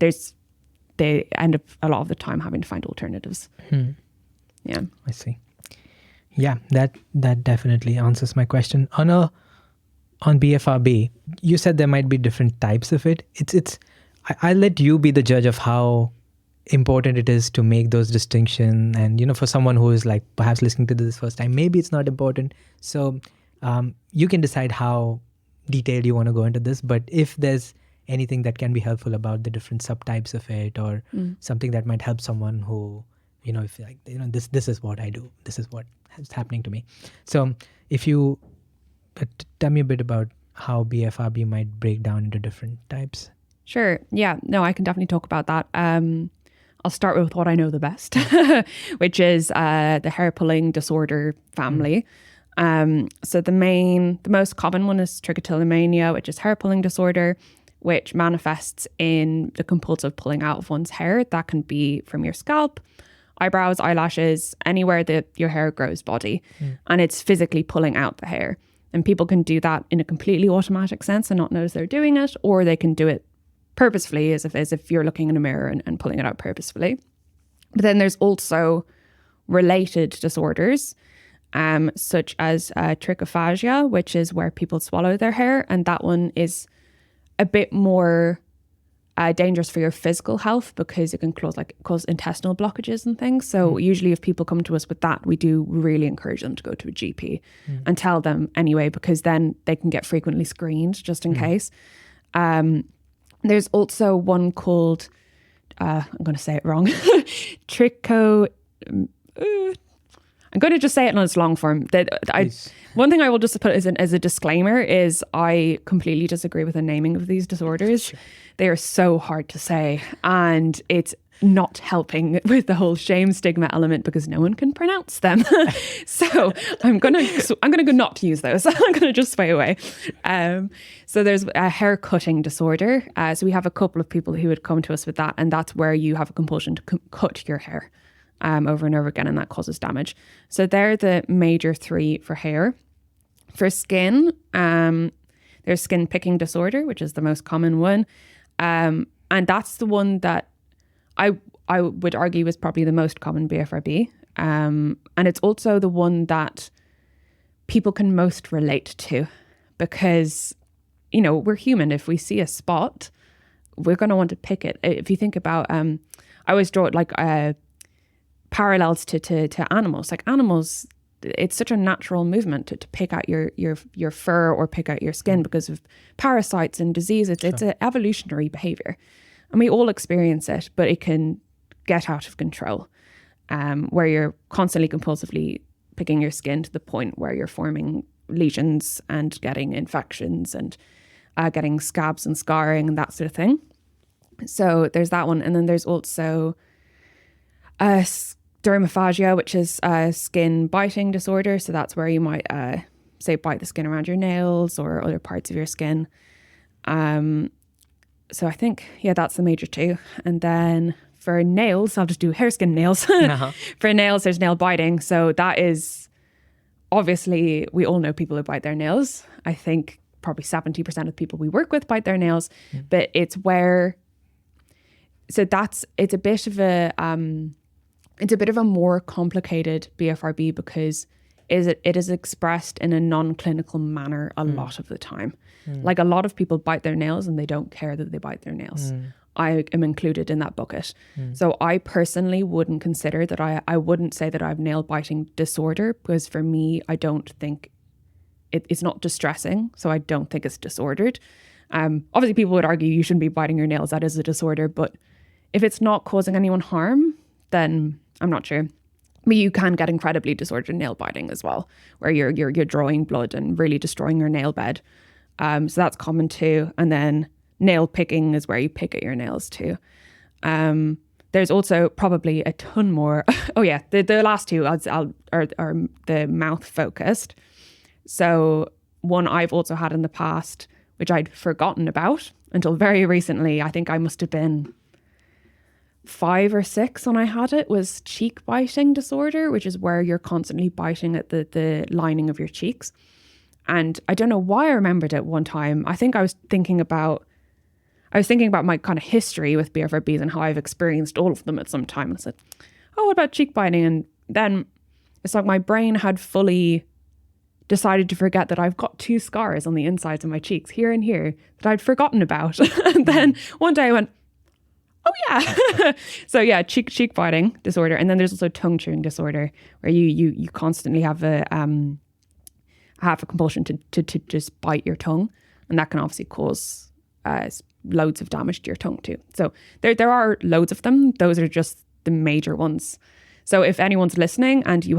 they end up a lot of the time having to find alternatives. Yeah.
I see. Yeah, that definitely answers my question. On BFRB, you said there might be different types of it. I'll let you be the judge of how important it is to make those distinctions. And, you know, for someone who is like perhaps listening to this first time, maybe it's not important. So you can decide how detailed you want to go into this. But if there's anything that can be helpful about the different subtypes of it, or something that might help someone who, you know, if like, you know, this is what I do, this is what is happening to me. So if you tell me a bit about how BFRB might break down into different types.
Sure. Yeah. No, I can definitely talk about that. I'll start with what I know the best, which is the hair pulling disorder family. So the most common one is trichotillomania, which is hair pulling disorder, which manifests in the compulsive pulling out of one's hair. That can be from your scalp, eyebrows, eyelashes, anywhere that your hair grows body. And it's physically pulling out the hair. And people can do that in a completely automatic sense and not notice they're doing it, or they can do it purposefully as if you're looking in a mirror and pulling it out purposefully. But then there's also related disorders, such as trichophagia, which is where people swallow their hair. And that one is a bit more dangerous for your physical health because it can cause intestinal blockages and things. So usually if people come to us with that, we do really encourage them to go to a GP and tell them anyway, because then they can get frequently screened just in case. There's also one called, I'm going to say it wrong, I'm going to just say it in its long form. One thing I will just put as a disclaimer is I completely disagree with the naming of these disorders. Sure. They are so hard to say, and it's not helping with the whole shame stigma element because no one can pronounce them. So I'm gonna go not to use those. I'm gonna just sway away. So there's a hair cutting disorder. So we have a couple of people who would come to us with that, and that's where you have a compulsion to cut your hair over and over again, and that causes damage. So they're the major three for hair. For skin, there's skin picking disorder, which is the most common one. And that's the one that I would argue is probably the most common BFRB. And it's also the one that people can most relate to because, you know, we're human. If we see a spot, we're going to want to pick it. If you think about, I always draw it like parallels to animals. Like animals, it's such a natural movement to pick out your fur or pick out your skin because of parasites and disease. It's an evolutionary behavior. And we all experience it, but it can get out of control, where you're constantly compulsively picking your skin to the point where you're forming lesions and getting infections and getting scabs and scarring and that sort of thing. So there's that one. And then there's also dermophagia, which is a skin biting disorder. So that's where you might, say, bite the skin around your nails or other parts of your skin. So I think, that's the major two. And then for nails, I'll just do hair, skin, nails. For nails, there's nail biting. So that is, obviously, we all know people who bite their nails. I think probably 70% of people we work with bite their nails. But it's where, so it's a bit of a more complicated BFRB because it is expressed in a non-clinical manner a lot of the time. Like a lot of people bite their nails and they don't care that they bite their nails. I am included in that bucket. So I personally wouldn't consider that I wouldn't say that I have nail biting disorder because for me, I don't think it's not distressing. So I don't think it's disordered. Obviously people would argue you shouldn't be biting your nails. That is a disorder. But if it's not causing anyone harm, then I'm not sure. But you can get incredibly disordered nail biting as well, where you're drawing blood and really destroying your nail bed. So that's common too. And then nail picking is where you pick at your nails too. There's also probably a ton more. Oh yeah, the last two are the mouth focused. So one I've also had in the past, which I'd forgotten about until very recently. I think I must have been 5 or 6 when I had it, was cheek biting disorder, which is where you're constantly biting at the lining of your cheeks. And I don't know why I remembered it one time. I think I was thinking about my kind of history with BFRBs and how I've experienced all of them at some time. I said, oh, what about cheek biting? And then it's like my brain had fully decided to forget that I've got 2 scars on the insides of my cheeks, here and here, that I'd forgotten about. And then one day I went, oh yeah. So yeah, cheek biting disorder. And then there's also tongue chewing disorder, where you constantly have a compulsion to just bite your tongue. And that can obviously cause loads of damage to your tongue too. So there are loads of them. Those are just the major ones. So if anyone's listening and you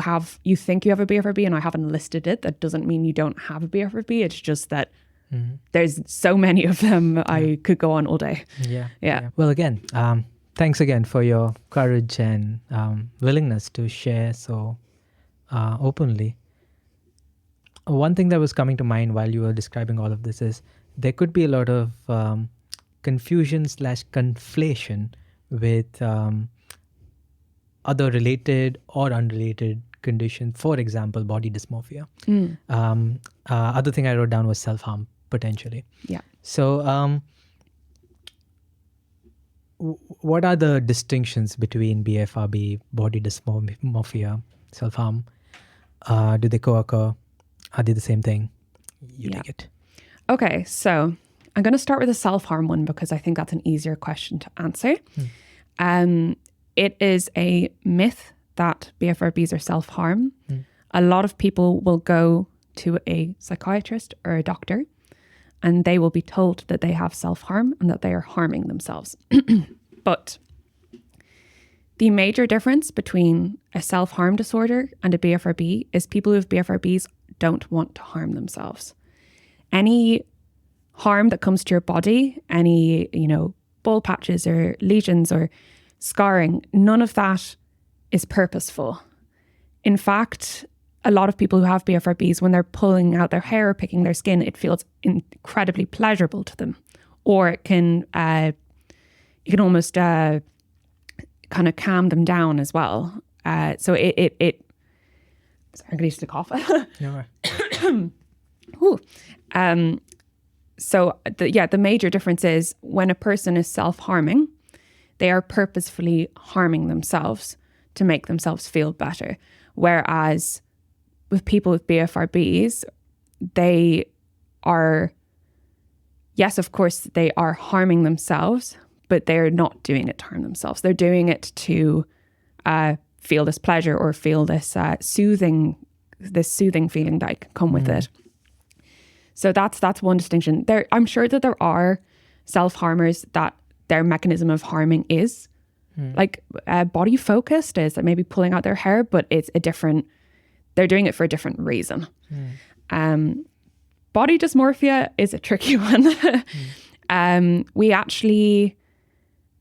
think you have a BFRB and I haven't listed it, that doesn't mean you don't have a BFRB. It's just that there's so many of them. I could go on all day. Yeah.
Well, again, thanks again for your courage and willingness to share so openly. One thing that was coming to mind while you were describing all of this is there could be a lot of confusion/conflation with other related or unrelated conditions. For example, body dysmorphia. Other thing I wrote down was self-harm, potentially.
Yeah.
So what are the distinctions between BFRB, body dysmorphia, self-harm? Do they co-occur? Are they the same thing? You take it.
Okay, so I'm going to start with the self-harm one because I think that's an easier question to answer. It is a myth that BFRBs are self-harm. A lot of people will go to a psychiatrist or a doctor and they will be told that they have self-harm and that they are harming themselves. But the major difference between a self-harm disorder and a BFRB is people who have BFRBs don't want to harm themselves. Any harm that comes to your body, any, bald patches or lesions or scarring, none of that is purposeful. In fact, a lot of people who have BFRBs, when they're pulling out their hair or picking their skin, it feels incredibly pleasurable to them. Or it can almost kind of calm them down as well. So it sorry, I'm going to cough.
No.
So the major difference is when a person is self-harming, they are purposefully harming themselves to make themselves feel better. Whereas with people with BFRBs, they are, yes, of course, they are harming themselves, but they're not doing it to harm themselves. They're doing it to feel this pleasure or feel this soothing feeling that can come with it. So that's one distinction. I'm sure that there are self-harmers that their mechanism of harming is like body focused, is that maybe pulling out their hair, but it's they're doing it for a different reason. Body dysmorphia is a tricky one.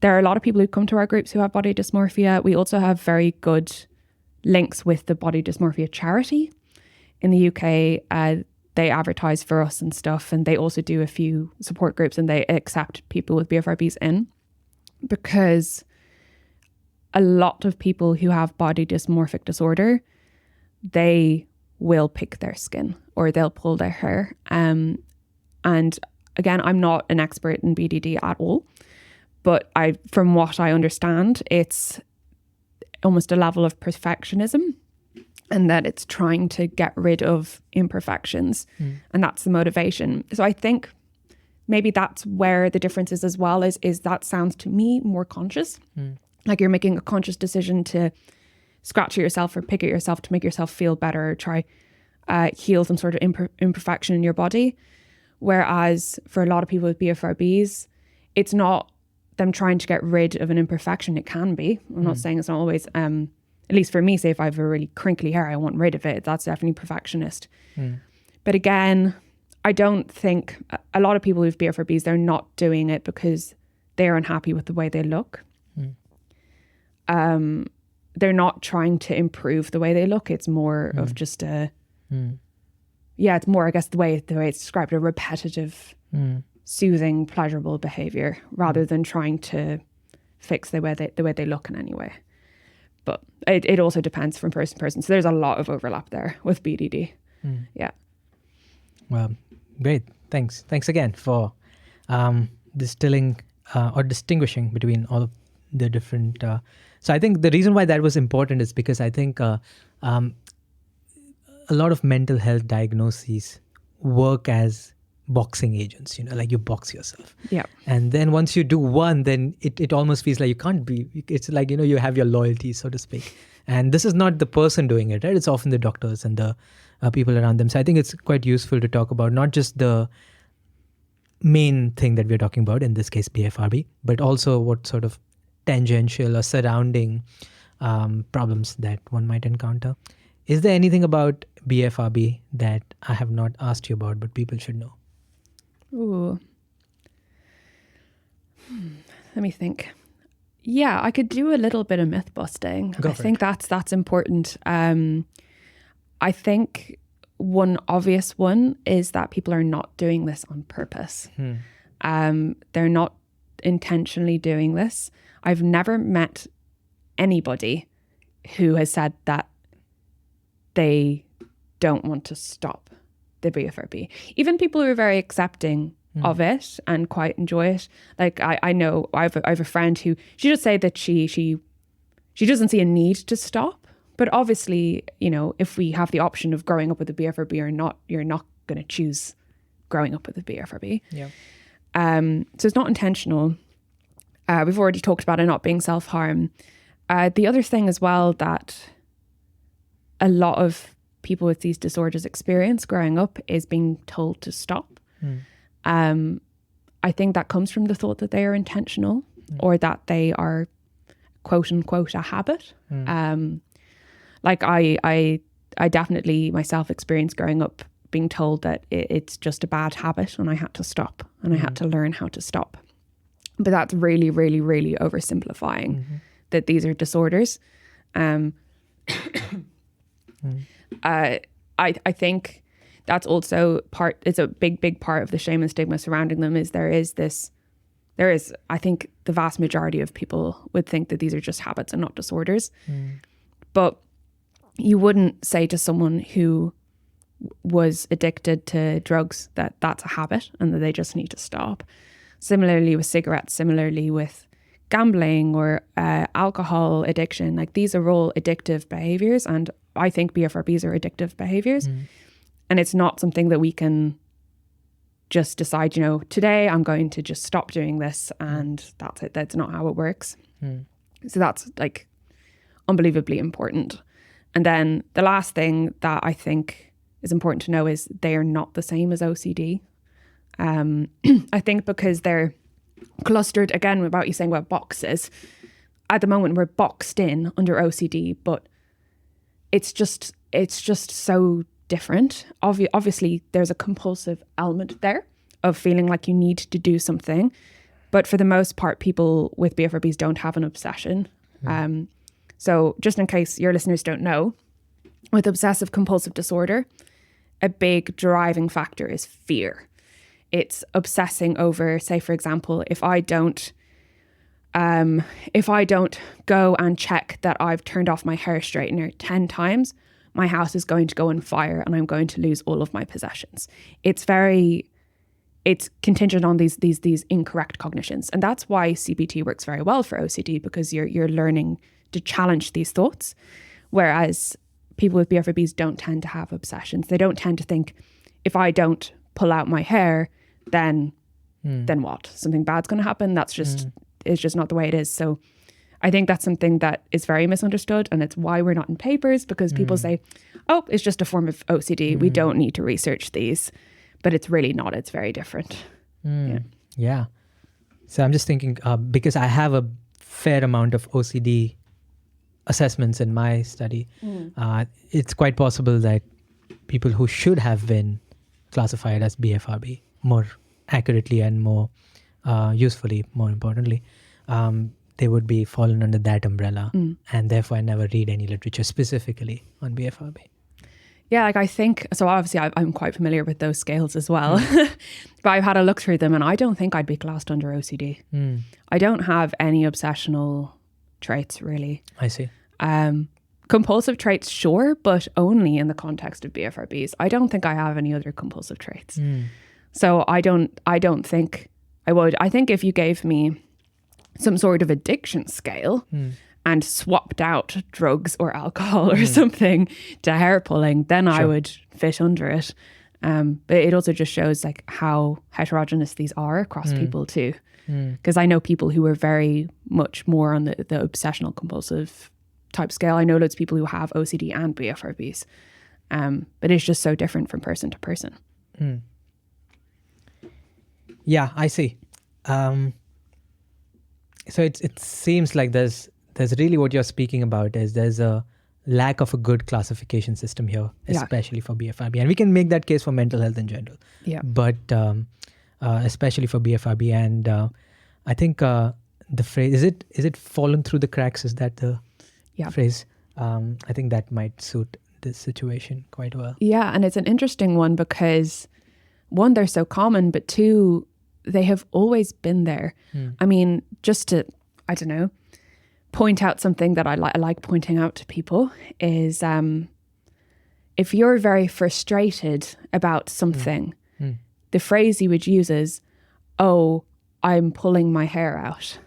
There are a lot of people who come to our groups who have body dysmorphia. We also have very good links with the Body Dysmorphia charity in the UK. They advertise for us and stuff, and they also do a few support groups, and they accept people with BFRBs in, because a lot of people who have body dysmorphic disorder, they will pick their skin or they'll pull their hair. And again, I'm not an expert in BDD at all, but from what I understand, it's almost a level of perfectionism, and that it's trying to get rid of imperfections. And that's the motivation. So I think maybe that's where the difference is as well, is that sounds to me more conscious. Like you're making a conscious decision to scratch at yourself or pick at yourself to make yourself feel better, or try heal some sort of imperfection in your body. Whereas for a lot of people with BFRBs, it's not them trying to get rid of an imperfection. It can be. I'm not saying it's not always. at least for me, say if I have a really crinkly hair, I want rid of it. That's definitely perfectionist. But again, I don't think a lot of people who've BFRBs, they're not doing it because they're unhappy with the way they look. They're not trying to improve the way they look. It's more of just it's more, I guess, the way it's described, a repetitive, soothing, pleasurable behavior rather than trying to fix the way they look in any way. But it also depends from person to person. So there's a lot of overlap there with BDD. Yeah.
Well, great. Thanks again for distilling or distinguishing between all of the different. So I think the reason why that was important is because I think a lot of mental health diagnoses work as boxing agents, like you box yourself.
Yeah.
And then once you do one, then it almost feels like you can't be, it's like, you have your loyalty, so to speak. And this is not the person doing it, right? It's often the doctors and the people around them. So I think it's quite useful to talk about not just the main thing that we're talking about, in this case, BFRB, but also what sort of tangential or surrounding problems that one might encounter. Is there anything about BFRB that I have not asked you about, but people should know?
Ooh. Let me think. Yeah, I could do a little bit of myth busting. I think that's important. I think one obvious one is that people are not doing this on purpose. They're not intentionally doing this. I've never met anybody who has said that they don't want to stop the BFRB. Even people who are very accepting of it and quite enjoy it. Like I know I have a friend who, she just say that she doesn't see a need to stop. But obviously, if we have the option of growing up with a BFRB or not, you're not going to choose growing up with a BFRB.
Yeah.
So it's not intentional. We've already talked about it not being self-harm. The other thing as well that a lot of people with these disorders experience growing up is being told to stop. I think that comes from the thought that they are intentional or that they are quote unquote a habit. Like I definitely myself experienced growing up being told that it's just a bad habit and I had to stop and I had to learn how to stop. But that's really, really, really oversimplifying that these are disorders. I think that's also it's a big part of the shame and stigma surrounding them is I think the vast majority of people would think that these are just habits and not disorders. But you wouldn't say to someone who was addicted to drugs that that's a habit and that they just need to stop. Similarly with cigarettes, similarly with gambling or alcohol addiction, like these are all addictive behaviors, and I think BFRBs are addictive behaviors. And it's not something that we can just decide, today I'm going to just stop doing this and that's it. That's not how it works. So that's like unbelievably important. And then the last thing that I think is important to know is they are not the same as OCD. I think because they're clustered, again, about you saying about boxes, at the moment we're boxed in under OCD, but it's just so different. Obviously, there's a compulsive element there of feeling like you need to do something. But for the most part, people with BFRBs don't have an obsession. So just in case your listeners don't know, with obsessive compulsive disorder, a big driving factor is fear. It's obsessing over, say, for example, if I don't go and check that I've turned off my hair straightener 10 times, my house is going to go on fire and I'm going to lose all of my possessions. It's contingent on these incorrect cognitions. And that's why CBT works very well for OCD, because you're learning to challenge these thoughts. Whereas people with BFRBs don't tend to have obsessions. They don't tend to think, if I don't pull out my hair, then what? Something bad's going to happen. That's just, it's just not the way it is. So I think that's something that is very misunderstood, and it's why we're not in papers, because people say, oh, it's just a form of OCD. We don't need to research these, but it's really not. It's very different.
Yeah. So I'm just thinking, because I have a fair amount of OCD assessments in my study, it's quite possible that people who should have been classified as BFRB more accurately and more usefully, more importantly, they would be fallen under that umbrella. And therefore, I never read any literature specifically on BFRB.
Yeah, like I think, so obviously I'm quite familiar with those scales as well, but I've had a look through them and I don't think I'd be classed under OCD. I don't have any obsessional traits really.
I see.
Compulsive traits, sure, but only in the context of BFRBs. I don't think I have any other compulsive traits. So I don't think I would. I think if you gave me some sort of addiction scale and swapped out drugs or alcohol or something to hair pulling, then I would fit under it. But it also just shows like how heterogeneous these are across people too. Because I know people who are very much more on the obsessional compulsive type scale. I know loads of people who have OCD and BFRBs. But it's just so different from person to person.
Yeah, I see. So it seems like there's really what you're speaking about is there's a lack of a good classification system here, especially for BFRB. And we can make that case for mental health in general. Yeah. But especially for BFRB. And I think the phrase, is it fallen through the cracks? Is that the phrase? I think that might suit this situation quite well. Yeah,
and it's an interesting one because one, they're so common, but two, they have always been there. I mean, just to, I don't know, point out something that I like pointing out to people is if you're very frustrated about something, the phrase you would use is, oh, I'm pulling my hair out.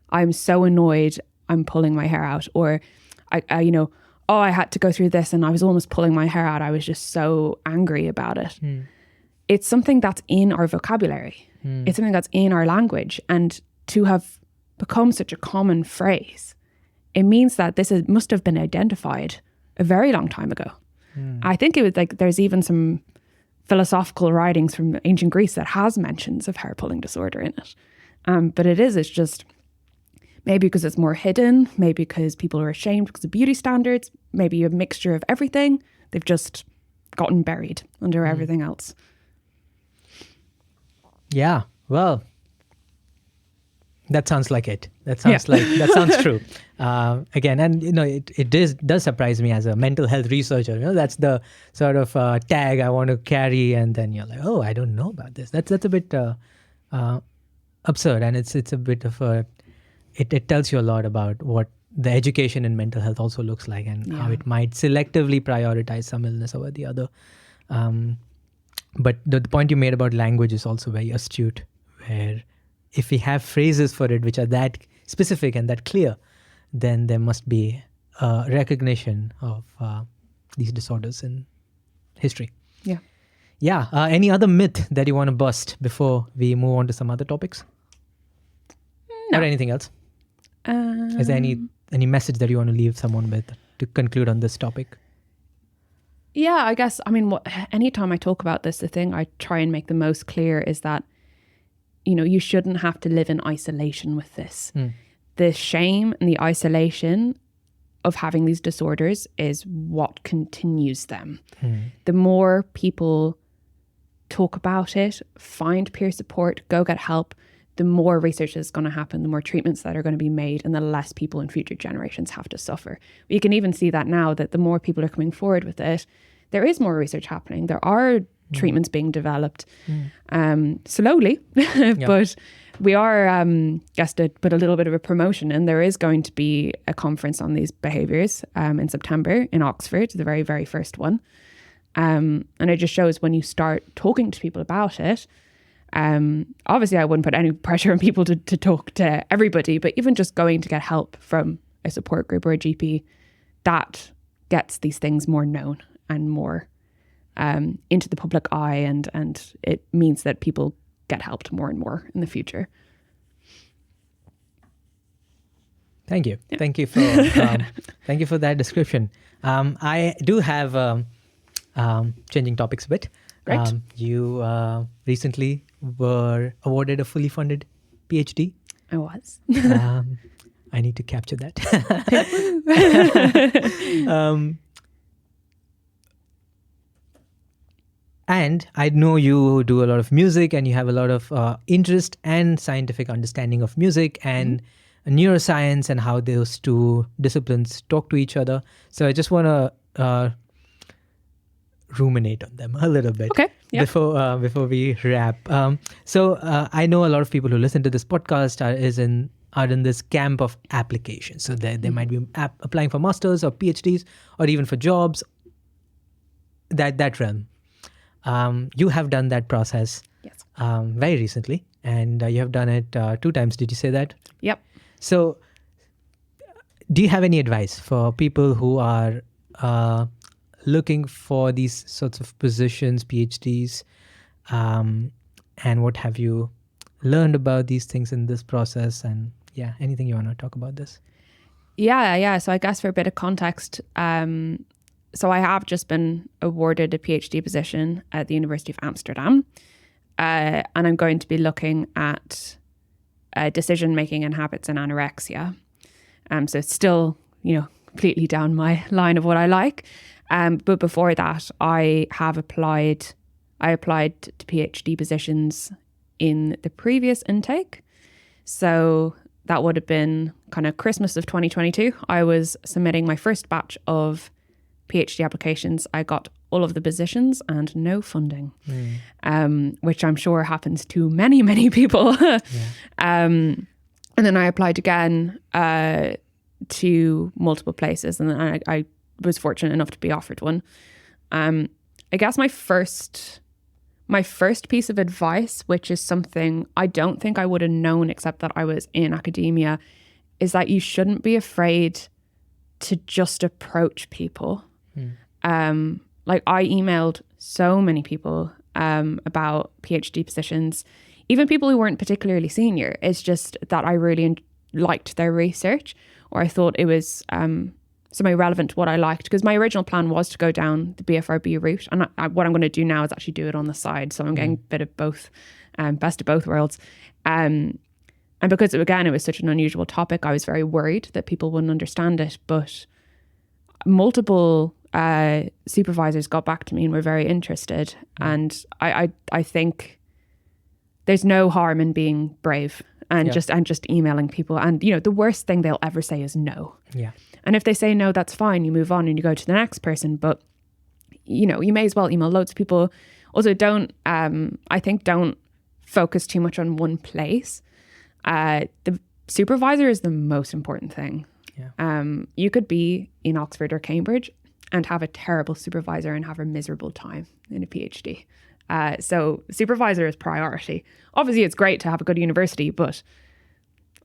I'm so annoyed, I'm pulling my hair out. Or, I had to go through this and I was almost pulling my hair out. I was just so angry about it. It's something that's in our vocabulary. It's something that's in our language. And to have become such a common phrase, it means that must have been identified a very long time ago. I think it was like there's even some philosophical writings from ancient Greece that has mentions of hair pulling disorder in it. But it's just maybe because it's more hidden, maybe because people are ashamed because of beauty standards, maybe a mixture of everything. They've just gotten buried under everything else.
Yeah, well, that sounds like it. That sounds that sounds true. Again, and it does surprise me as a mental health researcher. That's the sort of tag I want to carry, and then you're like, oh, I don't know about this. That's a bit absurd, and it's a bit of a. It tells you a lot about what the education in mental health also looks like, and how it might selectively prioritize some illness over the other. But the point you made about language is also very astute, where if we have phrases for it which are that specific and that clear, then there must be a recognition of these disorders in history. Yeah. Yeah. Any other myth that you want to bust before we move on to some other topics?
No.
Or anything else? Is there any message that you want to leave someone with to conclude on this topic?
Yeah, I guess, anytime I talk about this, the thing I try and make the most clear is that, you shouldn't have to live in isolation with this. The shame and the isolation of having these disorders is what continues them. The more people talk about it, find peer support, go get help, the more research is going to happen, the more treatments that are going to be made, and the less people in future generations have to suffer. You can even see that now, that the more people are coming forward with it, there is more research happening. There are treatments being developed slowly, but we are, just to put a little bit of a promotion in, there is going to be a conference on these behaviours in September in Oxford, the very, very first one. And it just shows when you start talking to people about it, obviously I wouldn't put any pressure on people to talk to everybody, but even just going to get help from a support group or a GP, that gets these things more known and more into the public eye, and it means that people get helped more and more in the future.
Thank you. Yeah. Thank you for that description. I do have changing topics a bit.
Great.
You recently were awarded a fully funded PhD.
I was.
I need to capture that. And I know you do a lot of music and you have a lot of interest and scientific understanding of music and neuroscience and how those two disciplines talk to each other. So I just want to ruminate on them a little bit before we wrap. So I know a lot of people who listen to this podcast are in this camp of application. So they might be applying for masters or PhDs or even for jobs, that realm. You have done that process very recently, and you have done it 2 times. Did you say that?
Yep.
So do you have any advice for people who are looking for these sorts of positions, PhDs, and what have you learned about these things in this process? And anything you want to talk about this?
Yeah. So I guess for a bit of context, so I have just been awarded a PhD position at the University of Amsterdam, and I'm going to be looking at decision-making and habits in anorexia. So it's still, completely down my line of what I like. But before that, I applied to PhD positions in the previous intake. So that would have been kind of Christmas of 2022. I was submitting my first batch of PhD applications. I got all of the positions and no funding, which I'm sure happens to many, many people. And then I applied again to multiple places, and then I was fortunate enough to be offered one. I guess my first piece of advice, which is something I don't think I would have known except that I was in academia, is that you shouldn't be afraid to just approach people. Like I emailed so many people about PhD positions, even people who weren't particularly senior. It's just that I really liked their research, or I thought it was semi-relevant to what I liked, because my original plan was to go down the BFRB route, and what I'm going to do now is actually do it on the side, so I'm getting a bit of both, best of both worlds. And because it was such an unusual topic, I was very worried that people wouldn't understand it, but multiple supervisors got back to me and were very interested. And I think there's no harm in being brave and just emailing people. And the worst thing they'll ever say is no. Yeah. And if they say no, that's fine. You move on and you go to the next person. But you may as well email loads of people. Also, don't focus too much on one place. The supervisor is the most important thing. Yeah. You could be in Oxford or Cambridge and have a terrible supervisor and have a miserable time in a PhD. So supervisor is priority. Obviously, it's great to have a good university, but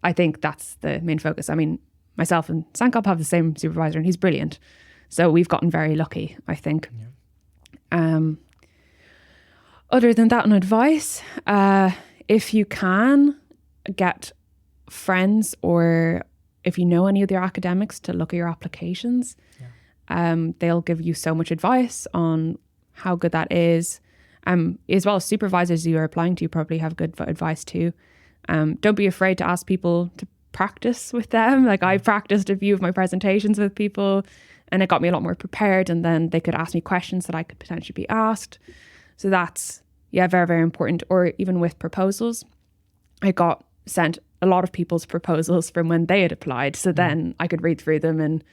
I think that's the main focus. I mean, myself and Sankalp have the same supervisor and he's brilliant. So we've gotten very lucky, I think. Yeah. Other than that, on advice, if you can get friends, or if you know any of your academics, to look at your applications. They'll give you so much advice on how good that is. As well as supervisors you are applying to probably have good advice too. Don't be afraid to ask people to practice with them. Like I practiced a few of my presentations with people and it got me a lot more prepared, and then they could ask me questions that I could potentially be asked. So that's, very, very important. Or even with proposals, I got sent a lot of people's proposals from when they had applied. So then I could read through them and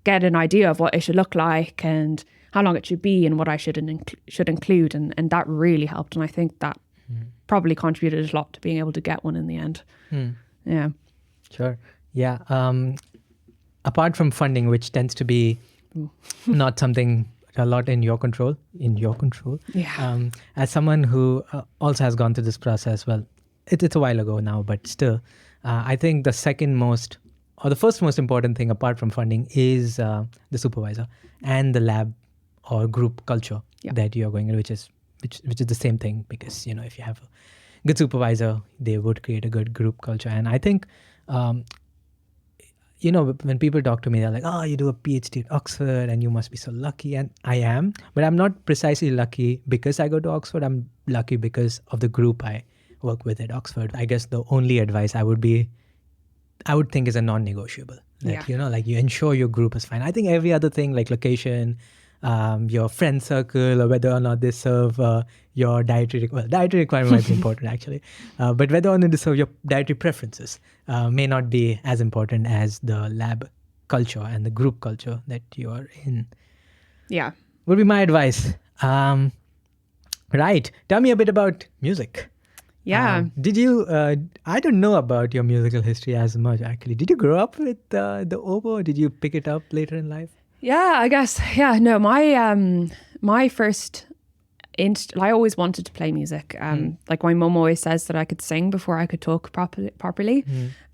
get an idea of what it should look like and how long it should be and what I should include. And that really helped. And I think that probably contributed a lot to being able to get one in the end. Yeah. Sure.
Yeah. Apart from funding, which tends to be not something a lot in your control. Yeah. As someone who also has gone through this process, well, it's a while ago now, but still, I think the first most important thing apart from funding is the supervisor and the lab or group culture that you're going in, which is the same thing, because if you have a good supervisor, they would create a good group culture. And I think when people talk to me, they're like, oh, you do a PhD at Oxford and you must be so lucky. And I am, but I'm not precisely lucky because I go to Oxford. I'm lucky because of the group I work with at Oxford. I guess the only advice I would be I would think is a non-negotiable. That, like you ensure your group is fine. I think every other thing like location, your friend circle, or whether or not they serve your dietary requirement might be important actually. But whether or not they serve your dietary preferences may not be as important as the lab culture and the group culture that you are in.
Yeah.
Would be my advice. Right. Tell me a bit about music.
Yeah.
Did you, I don't know about your musical history as much actually. Did you grow up with the oboe, or did you pick it up later in life?
Yeah, I guess. Yeah, no, my first I always wanted to play music. Like my mum always says that I could sing before I could talk properly.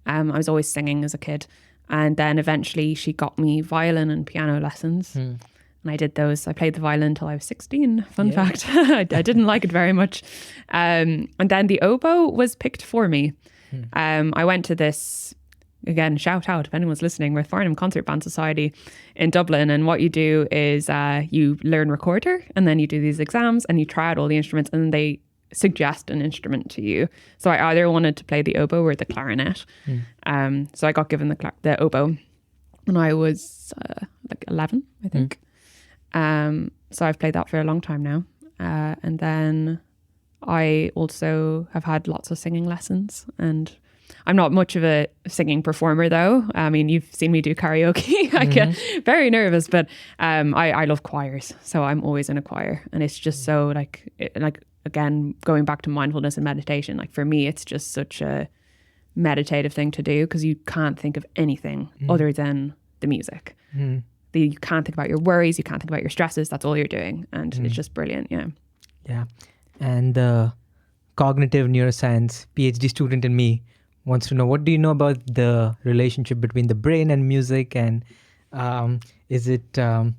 I was always singing as a kid. And then eventually she got me violin and piano lessons. And I did those. I played the violin until I was 16. Fun fact. I didn't like it very much. And then the oboe was picked for me. I went to this, again, shout out if anyone's listening, with Farnham Concert Band Society in Dublin. And what you do is you learn recorder, and then you do these exams and you try out all the instruments, and then they suggest an instrument to you. So I either wanted to play the oboe or the clarinet. So I got given the oboe when I was like 11, I think. So I've played that for a long time now. And then I also have had lots of singing lessons, and I'm not much of a singing performer though. I mean, you've seen me do karaoke. I get very nervous, but I love choirs. So I'm always in a choir, and it's just so like again, going back to mindfulness and meditation, like for me, it's just such a meditative thing to do, because you can't think of anything other than the music. You can't think about your worries, you can't think about your stresses. That's all you're doing, and it's just brilliant.
Yeah. And the cognitive neuroscience PhD student in me wants to know, what do you know about the relationship between the brain and music? And is it, I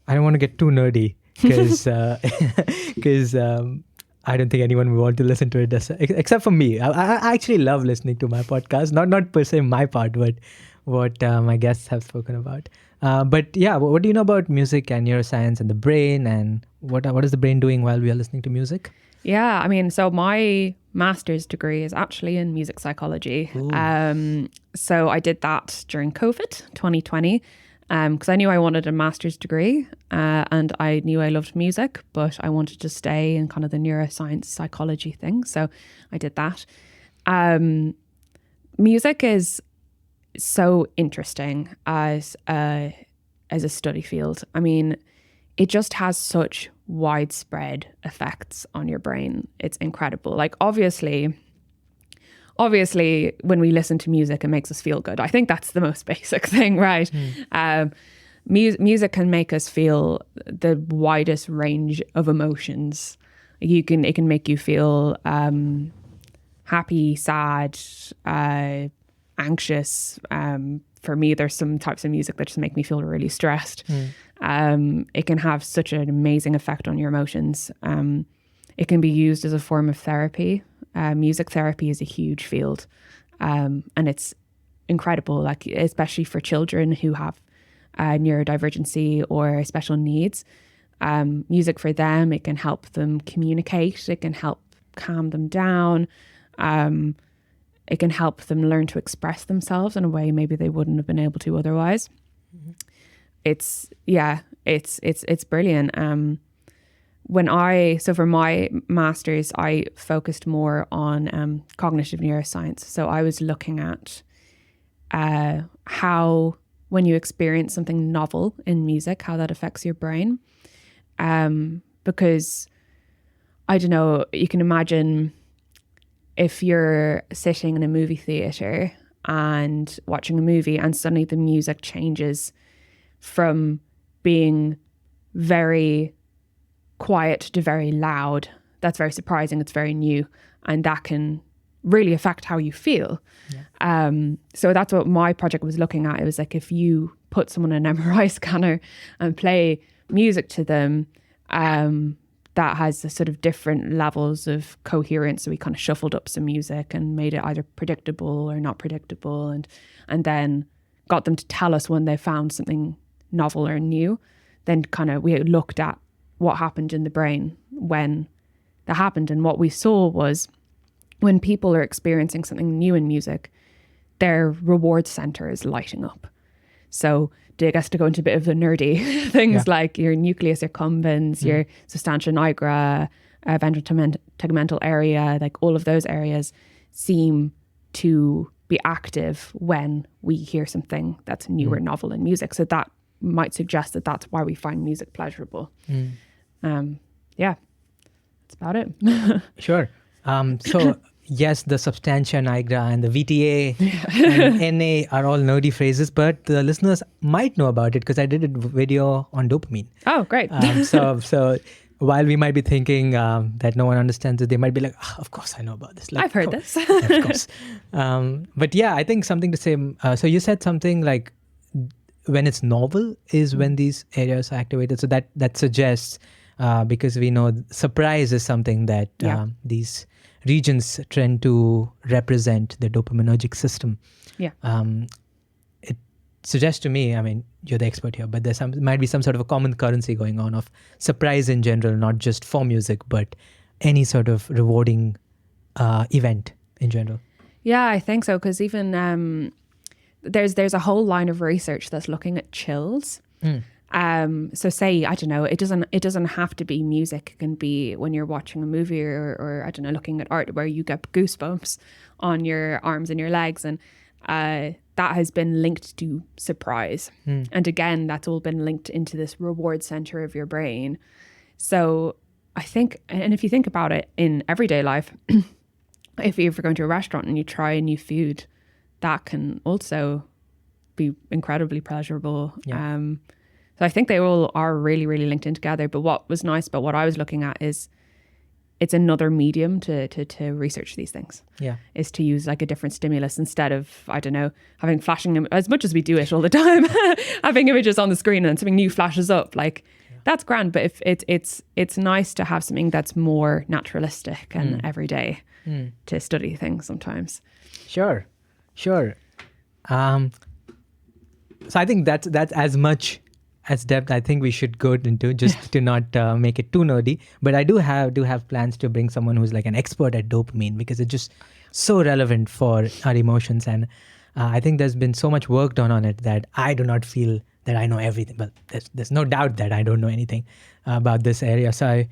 don't want to get too nerdy, because I don't think anyone would want to listen to it except for me. I actually love listening to my podcast, not per se my part, but what my guests have spoken about. But yeah, what do you know about music and neuroscience and the brain, and what is the brain doing while we are listening to music?
Yeah, I mean, so my master's degree is actually in music psychology. So I did that during COVID 2020, because I knew I wanted a master's degree, and I knew I loved music, but I wanted to stay in kind of the neuroscience psychology thing. So I did that. Music is so interesting as a study field. I mean, it just has such widespread effects on your brain. It's incredible. Like obviously when we listen to music, it makes us feel good. I think that's the most basic thing, right? Music can make us feel the widest range of emotions. It can make you feel happy, sad, anxious. For me, there's some types of music that just make me feel really stressed. It can have such an amazing effect on your emotions. It can be used as a form of therapy. Music therapy is a huge field, and it's incredible, like especially for children who have neurodivergency or special needs. Music for them, it can help them communicate. It can help calm them down. It can help them learn to express themselves in a way maybe they wouldn't have been able to otherwise. It's brilliant. For my master's, I focused more on cognitive neuroscience. So I was looking at how, when you experience something novel in music, how that affects your brain. Because, I don't know, you can imagine if you're sitting in a movie theatre and watching a movie, and suddenly the music changes from being very quiet to very loud. That's very surprising. It's very new, and that can really affect how you feel. So that's what my project was looking at. It was like, if you put someone in an MRI scanner and play music to them, that has a sort of different levels of coherence. So we kind of shuffled up some music and made it either predictable or not predictable, and then got them to tell us when they found something novel or new. Then kind of we looked at what happened in the brain when that happened. And what we saw was, when people are experiencing something new in music, their reward center is lighting up. So they get to go into a bit of the nerdy things like your nucleus accumbens, your substantia nigra, ventral tegmental area, like all of those areas seem to be active when we hear something that's new or novel in music. So that might suggest that that's why we find music pleasurable. Yeah, that's about it.
Sure. So yes, the substantia nigra and the VTA and NA are all nerdy phrases, but the listeners might know about it because I did a video on dopamine.
Oh, great.
So while we might be thinking that no one understands it, they might be like, of course I know about this. Like,
I've heard this.
Of course. But yeah, I think something to say. So you said something like when it's novel is when these areas are activated. So that suggests, because we know surprise is something that these regions tend to represent the dopaminergic system.
Yeah.
It suggests to me, I mean, you're the expert here, but might be some sort of a common currency going on of surprise in general, not just for music, but any sort of rewarding event in general. Yeah,
I think so, because even there's a whole line of research that's looking at chills. So say, I don't know, it doesn't have to be music. It can be when you're watching a movie or I don't know, looking at art where you get goosebumps on your arms and your legs. And that has been linked to surprise. And again, that's all been linked into this reward center of your brain. So I think, and if you think about it in everyday life, if you're going to a restaurant and you try a new food, that can also be incredibly pleasurable.
Yeah.
So I think they all are really, really linked in together. But what was nice about what I was looking at is it's another medium to research these things.
Yeah.
Is to use like a different stimulus instead of, I don't know, having flashing, as much as we do it all the time, having images on the screen and something new flashes up. Like that's grand. But if it's nice to have something that's more naturalistic and everyday to study things sometimes.
Sure. So I think that's as much as depth I think we should go into, just to not make it too nerdy. But I do have plans to bring someone who's like an expert at dopamine, because it's just so relevant for our emotions. And I think there's been so much work done on it that I do not feel that I know everything. But there's no doubt that I don't know anything about this area. So I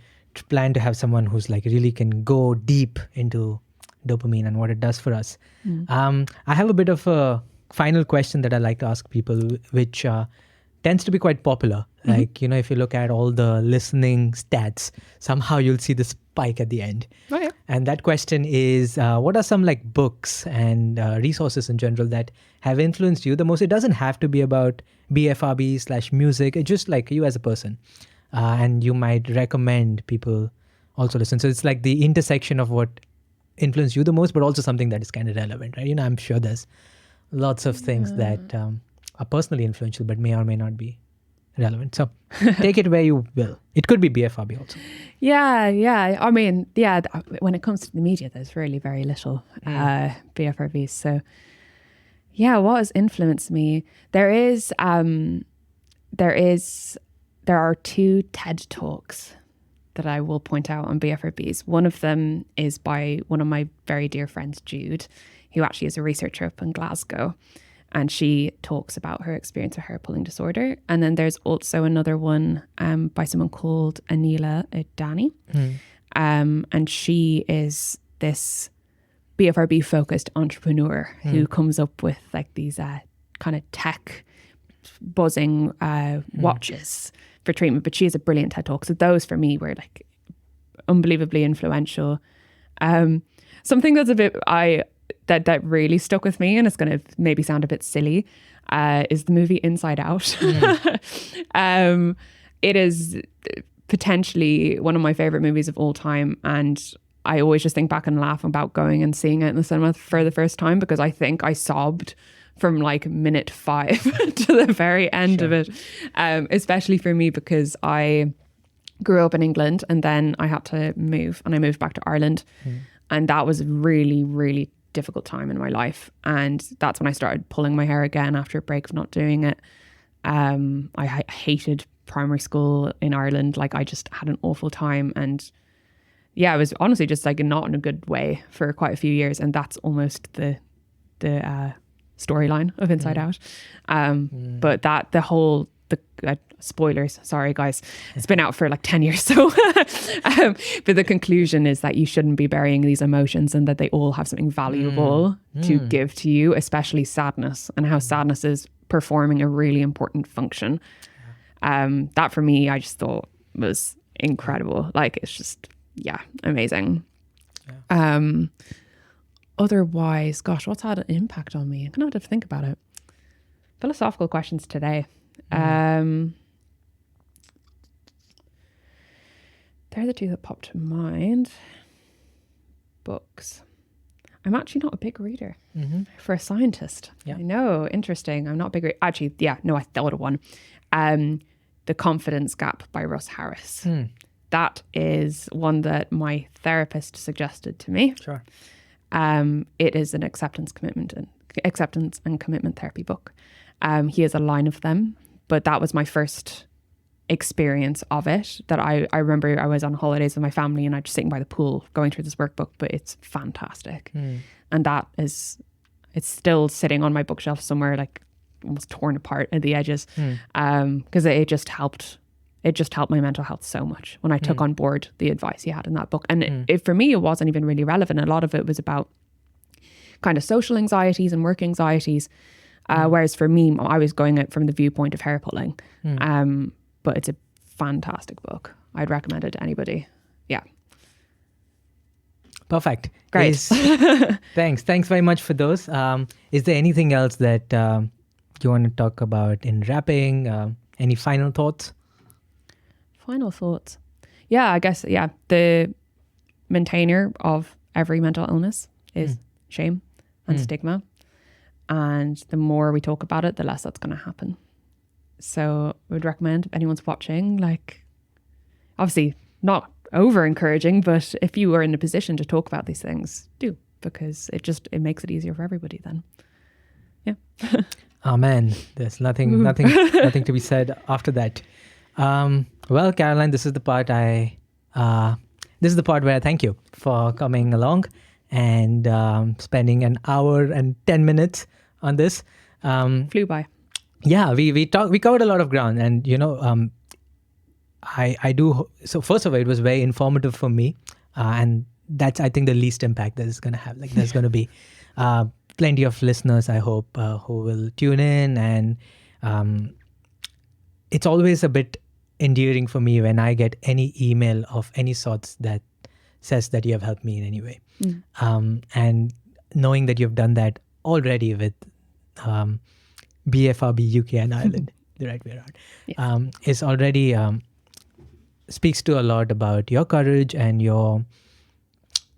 plan to have someone who's like really can go deep into dopamine and what it does for us. I have a bit of a final question that I like to ask people, which tends to be quite popular. Like, if you look at all the listening stats, somehow you'll see the spike at the end.
Oh, yeah.
And that question is, what are some like books and resources in general that have influenced you the most? It doesn't have to be about BFRB/music. It's just like you as a person. And you might recommend people also listen. So it's like the intersection of what influenced you the most, but also something that is kind of relevant, right? I'm sure there's lots of things that are personally influential, but may or may not be relevant. So take it where you will. It could be BFRB also.
Yeah. I mean, when it comes to the media, there's really very little BFRBs. So yeah, what has influenced me? There are 2 TED Talks that I will point out on BFRBs. One of them is by one of my very dear friends, Jude, who actually is a researcher up in Glasgow. And she talks about her experience with hair pulling disorder. And then there's also another one by someone called Anila Adani. And she is this BFRB focused entrepreneur who comes up with like these kind of tech buzzing watches for treatment. But she has a brilliant TED Talk. So those for me were like unbelievably influential. Something that's a bit, that really stuck with me, and it's going to maybe sound a bit silly, is the movie Inside Out. It is potentially one of my favorite movies of all time, and I always just think back and laugh about going and seeing it in the cinema for the first time, because I think I sobbed from like minute 5 to the very end of it, especially for me because I grew up in England and then I had to move, and I moved back to Ireland, and that was a really, really difficult time in my life. And that's when I started pulling my hair again after a break of not doing it. I hated primary school in Ireland. Like I just had an awful time, and I was honestly just like not in a good way for quite a few years. And that's almost the storyline of Inside Out. But spoilers, sorry guys, it's been out for like 10 years. So, but the conclusion is that you shouldn't be burying these emotions and that they all have something valuable to give to you, especially sadness, and how sadness is performing a really important function. That for me, I just thought was incredible. Like, it's just, amazing. Otherwise, gosh, what's had an impact on me? I'm gonna have to think about it. Philosophical questions today. They're the two that popped to mind. Books. I'm actually not a big reader for a scientist.
Yeah.
I know, interesting. I'm not a big reader. Actually, I thought of one. The Confidence Gap by Russ Harris. That is one that my therapist suggested to me.
Sure.
It is an acceptance and commitment therapy book. He has a line of them, but that was my first experience of it. That I remember I was on holidays with my family and I was just sitting by the pool going through this workbook, but it's fantastic. And it's still sitting on my bookshelf somewhere, like almost torn apart at the edges, because it just helped my mental health so much when I took on board the advice he had in that book. And for me, it wasn't even really relevant. A lot of it was about kind of social anxieties and work anxieties. Whereas for me, I was going it from the viewpoint of hair pulling. But it's a fantastic book. I'd recommend it to anybody. Yeah.
Perfect.
Great.
Thanks very much for those. Is there anything else that you want to talk about in wrapping? Any final thoughts?
Final thoughts. Yeah, I guess, the maintainer of every mental illness is shame and stigma. And the more we talk about it, the less that's going to happen. So I would recommend if anyone's watching, like, obviously not over encouraging, but if you are in a position to talk about these things, do, because it makes it easier for everybody then. Yeah.
Amen. There's nothing to be said after that. Well, Caroline, this is the part where I thank you for coming along and spending an hour and 10 minutes on this.
Flew by.
Yeah, we covered a lot of ground, and I do. So first of all, it was very informative for me, and that's, I think, the least impact that it's going to have. Like, there's going to be plenty of listeners, I hope, who will tune in, and it's always a bit endearing for me when I get any email of any sorts that says that you have helped me in any way, and knowing that you've done that already with BFRB UK and Ireland, the right way around, yes. Is already speaks to a lot about your courage and your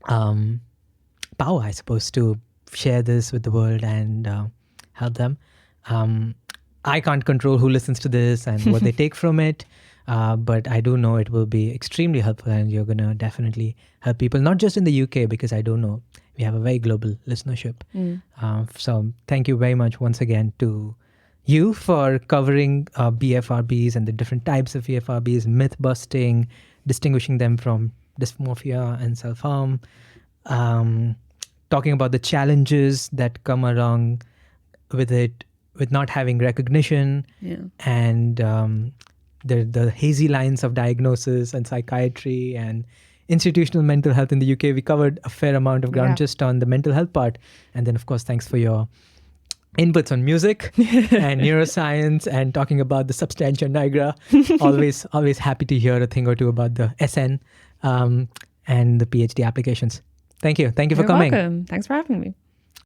power, I suppose, to share this with the world and help them. I can't control who listens to this and what they take from it, but I do know it will be extremely helpful, and you're going to definitely help people, not just in the UK, because I do know we have a very global listenership. So thank you very much once again to you for covering BFRBs and the different types of BFRBs, myth busting, distinguishing them from dysmorphia and self-harm, talking about the challenges that come along with it, with not having recognition, and the hazy lines of diagnosis and psychiatry and institutional mental health in the UK. We covered a fair amount of ground just on the mental health part. And then, of course, thanks for your inputs on music and neuroscience and talking about the substantia nigra. Always happy to hear a thing or two about the SN and the PhD applications. Thank you. Thank you for coming.
You're welcome. Thanks for having me.